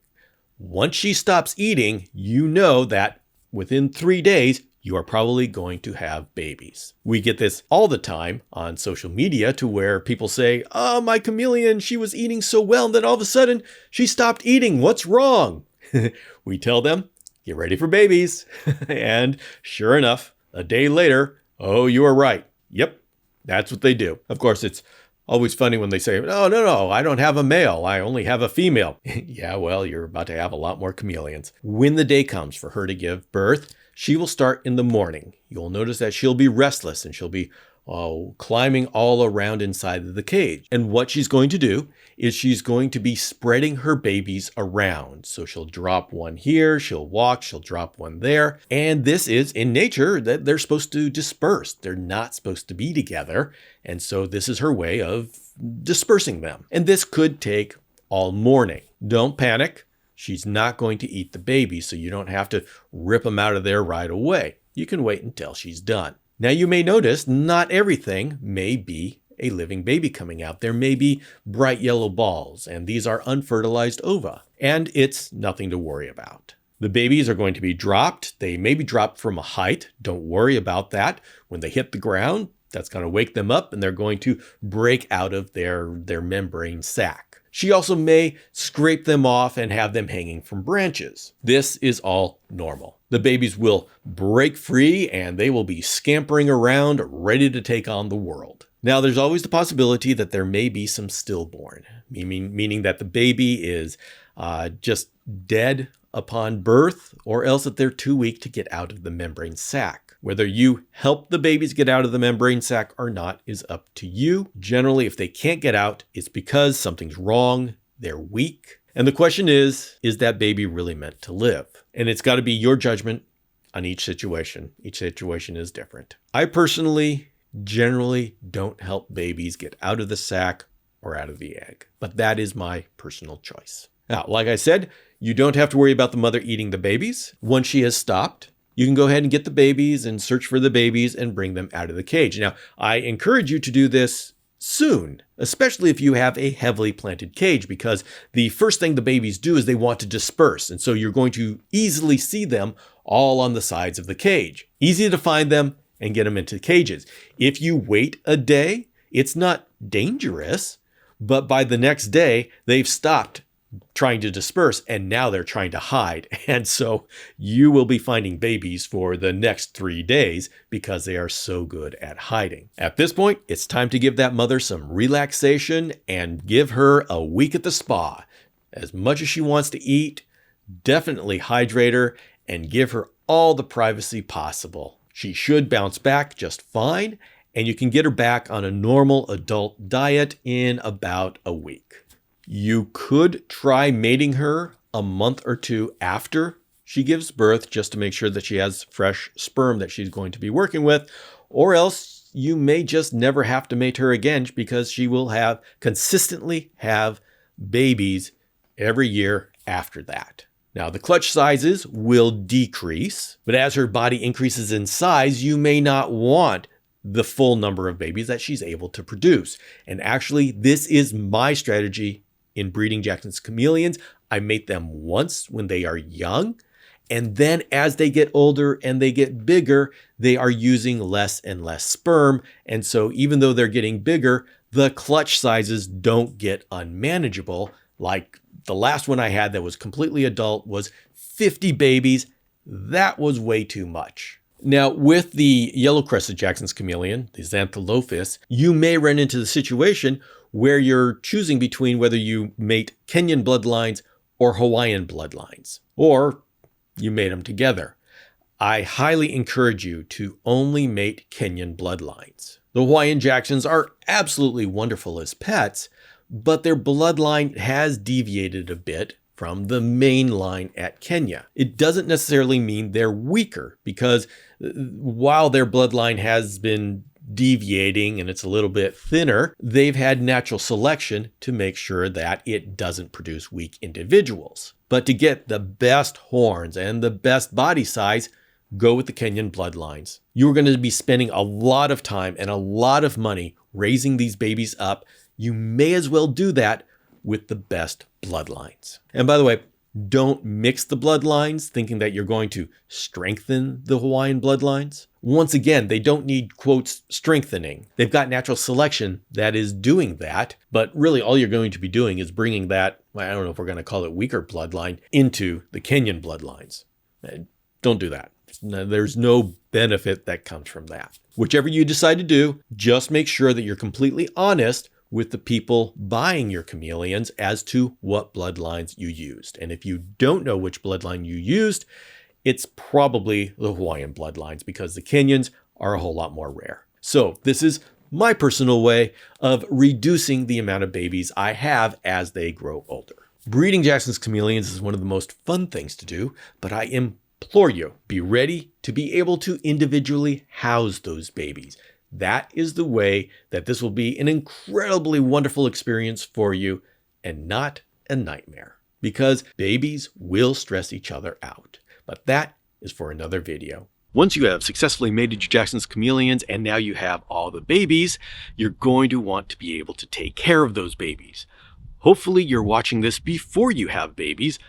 Once she stops eating, you know that within 3 days, you are probably going to have babies. We get this all the time on social media to where people say, "Oh, my chameleon, she was eating so well, and then all of a sudden she stopped eating. What's wrong?" We tell them, get ready for babies. And sure enough, a day later, oh, you are right. Yep, that's what they do. Of course, it's always funny when they say, "Oh, no, I don't have a male. I only have a female." Yeah, well, you're about to have a lot more chameleons. When the day comes for her to give birth, she will start in the morning. You'll notice that she'll be restless and she'll be climbing all around inside of the cage. And what she's going to do is she's going to be spreading her babies around. So she'll drop one here, she'll walk, she'll drop one there. And this is in nature that they're supposed to disperse. They're not supposed to be together. And so this is her way of dispersing them. And this could take all morning. Don't panic. She's not going to eat the baby, so you don't have to rip them out of there right away. You can wait until she's done. Now, you may notice not everything may be a living baby coming out. There may be bright yellow balls, and these are unfertilized ova, and it's nothing to worry about. The babies are going to be dropped. They may be dropped from a height. Don't worry about that. When they hit the ground, that's going to wake them up, and they're going to break out of their membrane sac. She also may scrape them off and have them hanging from branches. This is all normal. The babies will break free and they will be scampering around, ready to take on the world. Now, there's always the possibility that there may be some stillborn, meaning that the baby is just dead upon birth, or else that they're too weak to get out of the membrane sac. Whether you help the babies get out of the membrane sac or not is up to you. Generally, if they can't get out, it's because something's wrong, they're weak. And the question is that baby really meant to live? And it's got to be your judgment on each situation. Each situation is different. I personally generally don't help babies get out of the sac or out of the egg, but that is my personal choice. Now, like I said, you don't have to worry about the mother eating the babies. Once she has stopped, you can go ahead and get the babies and search for the babies and bring them out of the cage. Now, I encourage you to do this soon, especially if you have a heavily planted cage, because the first thing the babies do is they want to disperse. And so you're going to easily see them all on the sides of the cage. Easy to find them and get them into cages. If you wait a day, it's not dangerous, but by the next day, they've stopped trying to disperse, and now they're trying to hide. And so you will be finding babies for the next 3 days because they are so good at hiding. At this point, it's time to give that mother some relaxation and give her a week at the spa. as much as she wants to eat, definitely hydrate her, and give her all the privacy possible. She should bounce back just fine, and you can get her back on a normal adult diet in about a week. You could try mating her a month or two after she gives birth just to make sure that she has fresh sperm that she's going to be working with, or else you may just never have to mate her again because she will consistently have babies every year after that. Now, the clutch sizes will decrease, but as her body increases in size, you may not want the full number of babies that she's able to produce. And actually, this is my strategy in breeding Jackson's Chameleons. I mate them once when they are young, and then as they get older and they get bigger, they are using less and less sperm. And so even though they're getting bigger, the clutch sizes don't get unmanageable. Like the last one I had that was completely adult was 50 babies. That was way too much. Now, with the yellow-crested Jackson's Chameleon, the Xantholophus, you may run into the situation where you're choosing between whether you mate Kenyan bloodlines or Hawaiian bloodlines, or you mate them together. I highly encourage you to only mate Kenyan bloodlines. The Hawaiian Jacksons are absolutely wonderful as pets, but their bloodline has deviated a bit from the main line at Kenya. It doesn't necessarily mean they're weaker, because while their bloodline has been deviating and it's a little bit thinner, they've had natural selection to make sure that it doesn't produce weak individuals. But to get the best horns and the best body size, go with the Kenyan bloodlines. You're going to be spending a lot of time and a lot of money raising these babies up. You may as well do that with the best bloodlines. And by the way, don't mix the bloodlines thinking that you're going to strengthen the Hawaiian bloodlines. Once again, they don't need, quotes, strengthening. They've got natural selection that is doing that, but really all you're going to be doing is bringing that, I don't know if we're going to call it weaker bloodline, into the Kenyan bloodlines. Don't do that. There's no benefit that comes from that. Whichever you decide to do, just make sure that you're completely honest with the people buying your chameleons as to what bloodlines you used. And if you don't know which bloodline you used, it's probably the Hawaiian bloodlines, because the Kenyans are a whole lot more rare. So this is my personal way of reducing the amount of babies I have as they grow older. Breeding Jackson's Chameleons is one of the most fun things to do, but I implore you, be ready to be able to individually house those babies. That is the way that this will be an incredibly wonderful experience for you and not a nightmare, because babies will stress each other out. But that is for another video. Once you have successfully mated your Jackson's Chameleons and now you have all the babies, you're going to want to be able to take care of those babies. Hopefully you're watching this before you have babies,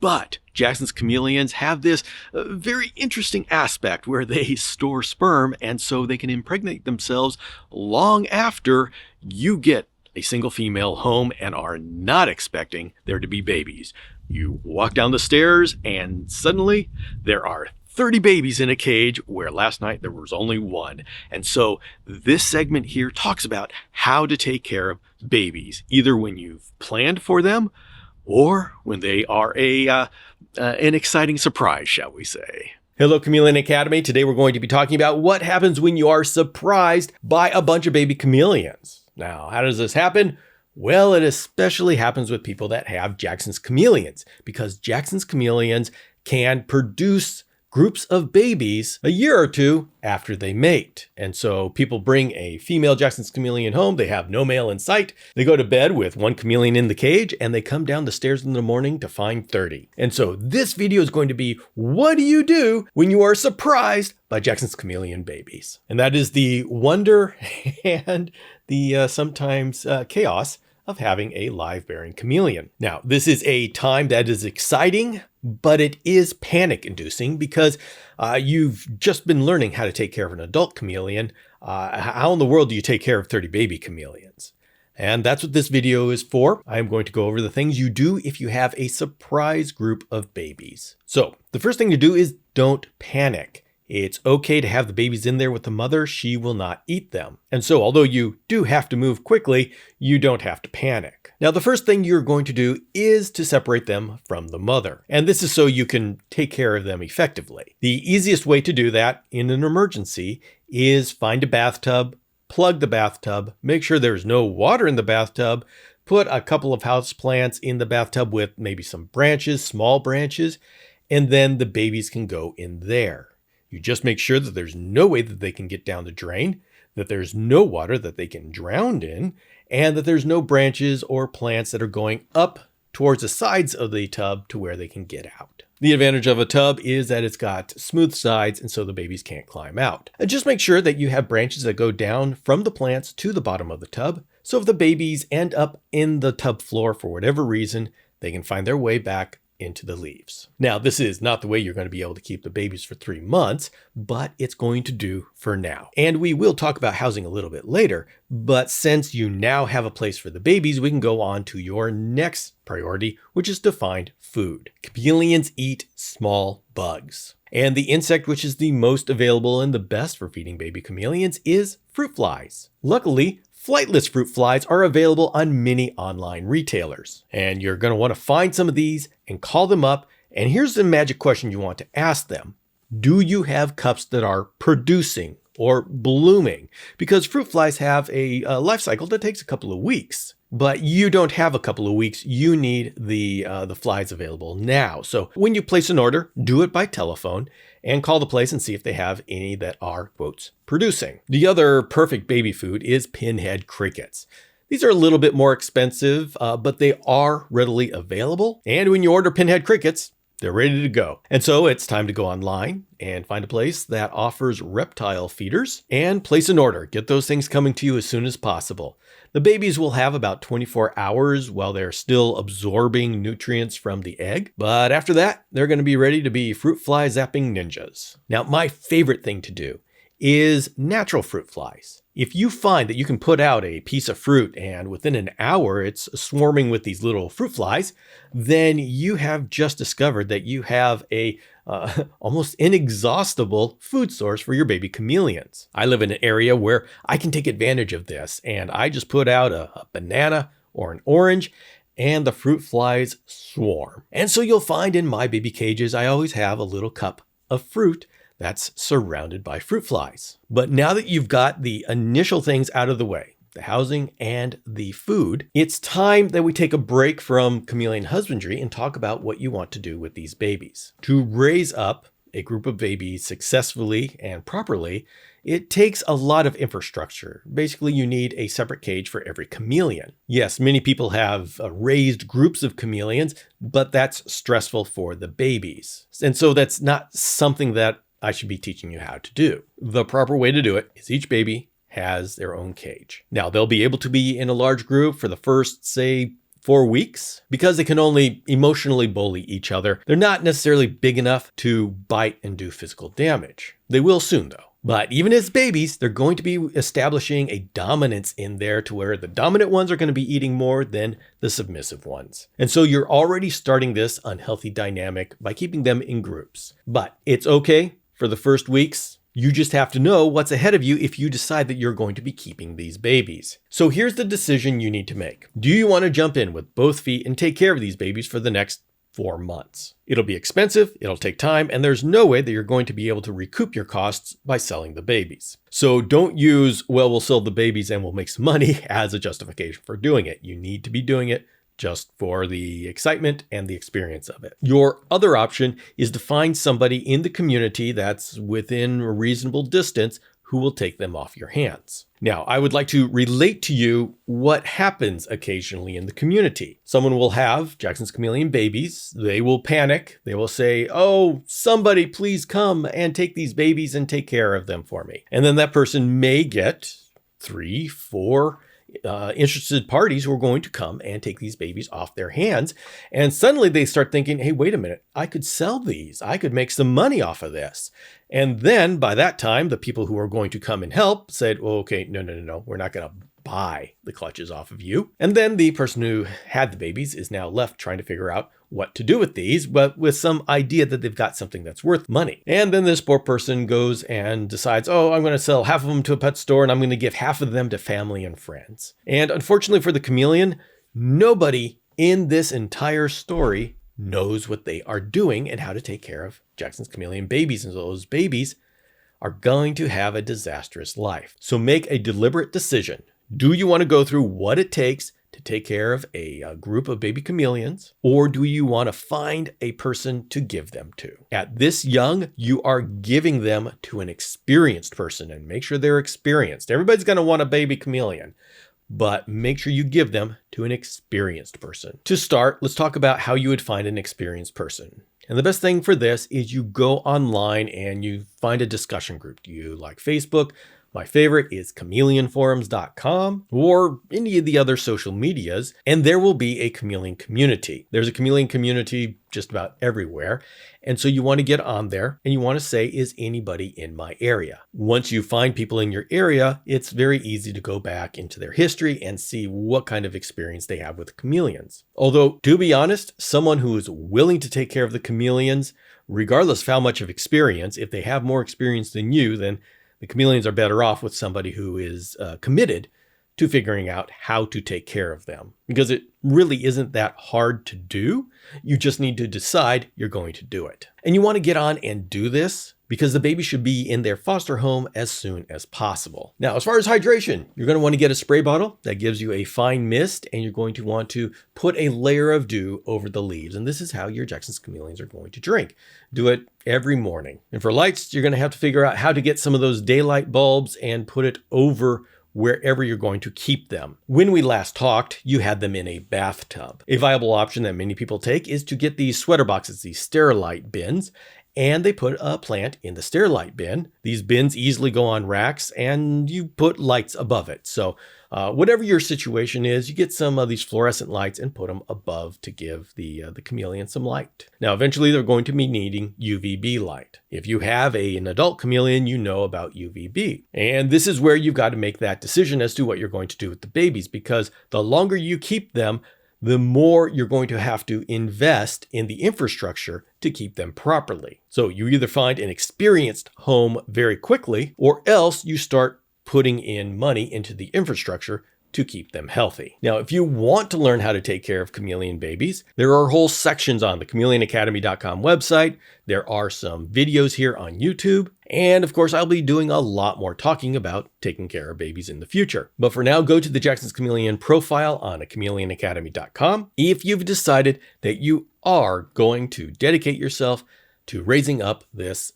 but Jackson's Chameleons have this very interesting aspect where they store sperm, and so they can impregnate themselves long after you get a single female home and are not expecting there to be babies. You walk down the stairs and suddenly there are 30 babies in a cage where last night there was only one. And so this segment here talks about how to take care of babies, either when you've planned for them or when they are an exciting surprise, shall we say. Hello, Chameleon Academy. Today we're going to be talking about what happens when you are surprised by a bunch of baby chameleons. Now, how does this happen? Well, it especially happens with people that have Jackson's Chameleons, because Jackson's Chameleons can produce groups of babies a year or two after they mate. And so people bring a female Jackson's Chameleon home. They have no male in sight. They go to bed with one chameleon in the cage, and they come down the stairs in the morning to find 30. And so this video is going to be, what do you do when you are surprised by Jackson's Chameleon babies? And that is the wonder and the sometimes chaos of having a live-bearing chameleon. Now, this is a time that is exciting, but it is panic-inducing, because you've just been learning how to take care of an adult chameleon. How in the world do you take care of 30 baby chameleons? And that's what this video is for. I'm going to go over the things you do if you have a surprise group of babies. So the first thing to do is don't panic. It's okay to have the babies in there with the mother. She will not eat them. And so although you do have to move quickly, you don't have to panic. Now, the first thing you're going to do is to separate them from the mother. And this is so you can take care of them effectively. The easiest way to do that in an emergency is find a bathtub, plug the bathtub, make sure there's no water in the bathtub, put a couple of house plants in the bathtub with maybe some branches, small branches, and then the babies can go in there. You just make sure that there's no way that they can get down the drain, that there's no water that they can drown in, and that there's no branches or plants that are going up towards the sides of the tub to where they can get out. The advantage of a tub is that it's got smooth sides, and so the babies can't climb out. And just make sure that you have branches that go down from the plants to the bottom of the tub, so if the babies end up in the tub floor for whatever reason, they can find their way back into the leaves. Now, this is not the way you're going to be able to keep the babies for 3 months, but it's going to do for now. And we will talk about housing a little bit later, but since you now have a place for the babies, we can go on to your next priority, which is to find food. Chameleons eat small bugs. And the insect which is the most available and the best for feeding baby chameleons is fruit flies. Luckily, flightless fruit flies are available on many online retailers. And you're going to want to find some of these and call them up. And here's the magic question you want to ask them. Do you have cups that are producing or blooming? Because fruit flies have a life cycle that takes a couple of weeks. But you don't have a couple of weeks. You need the flies available now. So when you place an order, do it by telephone and call the place and see if they have any that are, quotes, producing. The other perfect baby food is pinhead crickets. These are a little bit more expensive, but they are readily available. And when you order pinhead crickets, they're ready to go. And so it's time to go online and find a place that offers reptile feeders and place an order. Get those things coming to you as soon as possible. The babies will have about 24 hours while they're still absorbing nutrients from the egg. But after that, they're going to be ready to be fruit fly zapping ninjas. Now, my favorite thing to do is natural fruit flies. If you find that you can put out a piece of fruit and within an hour it's swarming with these little fruit flies, then you have just discovered that you have a almost inexhaustible food source for your baby chameleons. I live in an area where I can take advantage of this, and I just put out a banana or an orange, and the fruit flies swarm. And so you'll find in my baby cages, I always have a little cup of fruit that's surrounded by fruit flies. But now that you've got the initial things out of the way, the housing and the food, it's time that we take a break from chameleon husbandry and talk about what you want to do with these babies. To raise up a group of babies successfully and properly, it takes a lot of infrastructure. Basically, you need a separate cage for every chameleon. Yes, many people have raised groups of chameleons, but that's stressful for the babies. And so that's not something that I should be teaching you how to do. The proper way to do it is each baby has their own cage. Now, they'll be able to be in a large group for the first, say, 4 weeks because they can only emotionally bully each other. They're not necessarily big enough to bite and do physical damage. They will soon, though. But even as babies, they're going to be establishing a dominance in there to where the dominant ones are going to be eating more than the submissive ones. And so you're already starting this unhealthy dynamic by keeping them in groups. But it's okay for the first weeks. You just have to know what's ahead of you if you decide that you're going to be keeping these babies. So here's the decision you need to make. Do you want to jump in with both feet and take care of these babies for the next 4 months? It'll be expensive, it'll take time, and there's no way that you're going to be able to recoup your costs by selling the babies. So don't use, well, we'll sell the babies and we'll make some money as a justification for doing it. You need to be doing it just for the excitement and the experience of it. Your other option is to find somebody in the community that's within a reasonable distance who will take them off your hands. Now, I would like to relate to you what happens occasionally in the community. Someone will have Jackson's Chameleon babies. They will panic. They will say, oh, somebody please come and take these babies and take care of them for me. And then that person may get 3, 4 interested parties who are going to come and take these babies off their hands. And suddenly they start thinking, hey, wait a minute, I could sell these. I could make some money off of this. And then by that time, the people who are going to come and help said, well, okay, no, we're not going to buy the clutches off of you. And then the person who had the babies is now left trying to figure out what to do with these, but with some idea that they've got something that's worth money. And then this poor person goes and decides, oh, I'm going to sell half of them to a pet store and I'm going to give half of them to family and friends. And unfortunately for the chameleon, nobody in this entire story knows what they are doing and how to take care of Jackson's Chameleon babies. And so those babies are going to have a disastrous life. So make a deliberate decision. Do you want to go through what it takes to take care of a group of baby chameleons, or do you want to find a person to give them to? At this young, you are giving them to an experienced person, and make sure they're experienced. Everybody's going to want a baby chameleon, but make sure you give them to an experienced person. To start, let's talk about how you would find an experienced person. And the best thing for this is you go online and you find a discussion group. Do you like Facebook? My favorite is chameleonforums.com or any of the other social medias, and there will be a chameleon community. There's a chameleon community just about everywhere. And so you want to get on there and you want to say, is anybody in my area? Once you find people in your area, it's very easy to go back into their history and see what kind of experience they have with chameleons. Although, to be honest, someone who is willing to take care of the chameleons, regardless of how much of experience, if they have more experience than you, then the chameleons are better off with somebody who is committed to figuring out how to take care of them, because it really isn't that hard to do. You just need to decide you're going to do it. And you want to get on and do this because the baby should be in their foster home as soon as possible. Now, as far as hydration, you're going to want to get a spray bottle that gives you a fine mist, and you're going to want to put a layer of dew over the leaves. And this is how your Jackson's Chameleons are going to drink. Do it every morning. And for lights, you're going to have to figure out how to get some of those daylight bulbs and put it over wherever you're going to keep them. When we last talked, you had them in a bathtub. A viable option that many people take is to get these sweater boxes, these Sterilite bins, and they put a plant in the Sterilite bin. These bins easily go on racks and you put lights above it. So whatever your situation is, you get some of these fluorescent lights and put them above to give the chameleon some light. Now, eventually they're going to be needing UVB light. If you have an adult chameleon, you know about UVB. And this is where you've got to make that decision as to what you're going to do with the babies, because the longer you keep them, the more you're going to have to invest in the infrastructure to keep them properly. So you either find an experienced home very quickly, or else you start putting in money into the infrastructure to keep them healthy. Now, if you want to learn how to take care of chameleon babies, there are whole sections on the chameleonacademy.com website. There are some videos here on YouTube. And of course, I'll be doing a lot more talking about taking care of babies in the future. But for now, go to the Jackson's Chameleon profile on chameleonacademy.com if you've decided that you are going to dedicate yourself to raising up this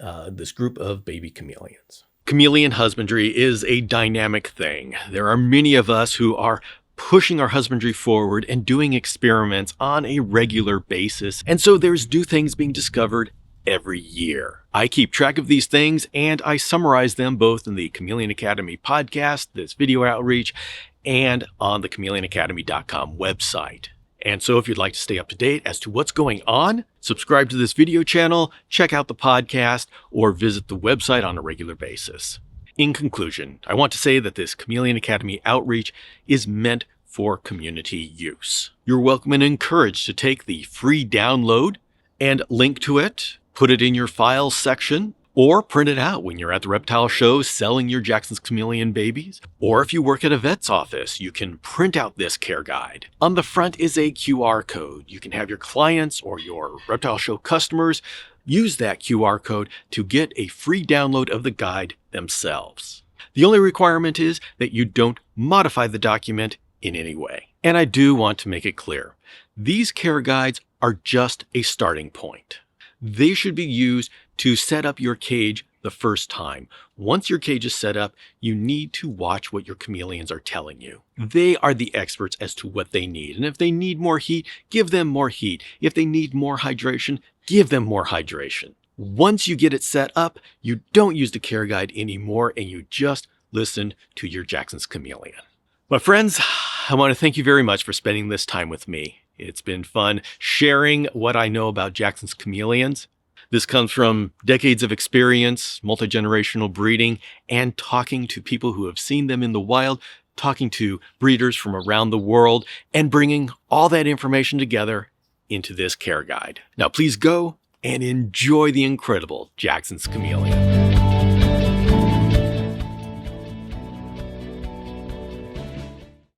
group of baby chameleons. Chameleon husbandry is a dynamic thing. There are many of us who are pushing our husbandry forward and doing experiments on a regular basis. And so there's new things being discovered every year. I keep track of these things and I summarize them both in the Chameleon Academy podcast, this video outreach, and on the chameleonacademy.com website. And so if you'd like to stay up to date as to what's going on, subscribe to this video channel, check out the podcast, or visit the website on a regular basis. In conclusion, I want to say that this Chameleon Academy outreach is meant for community use. You're welcome and encouraged to take the free download and link to it, put it in your files section, or print it out when you're at the reptile show selling your Jackson's Chameleon babies. Or if you work at a vet's office, you can print out this care guide. On the front is a QR code. You can have your clients or your reptile show customers use that QR code to get a free download of the guide themselves. The only requirement is that you don't modify the document in any way. And I do want to make it clear, these care guides are just a starting point. They should be used to set up your cage the first time. Once your cage is set up, you need to watch what your chameleons are telling you. They are the experts as to what they need. And if they need more heat, give them more heat. If they need more hydration, give them more hydration. Once you get it set up, you don't use the care guide anymore and you just listen to your Jackson's Chameleon. My friends, I want to thank you very much for spending this time with me. It's been fun sharing what I know about Jackson's Chameleons. This comes from decades of experience, multi-generational breeding, and talking to people who have seen them in the wild talking to breeders from around the world, and bringing all that information together into this care guide. Now please go and enjoy the incredible Jackson's Chameleon.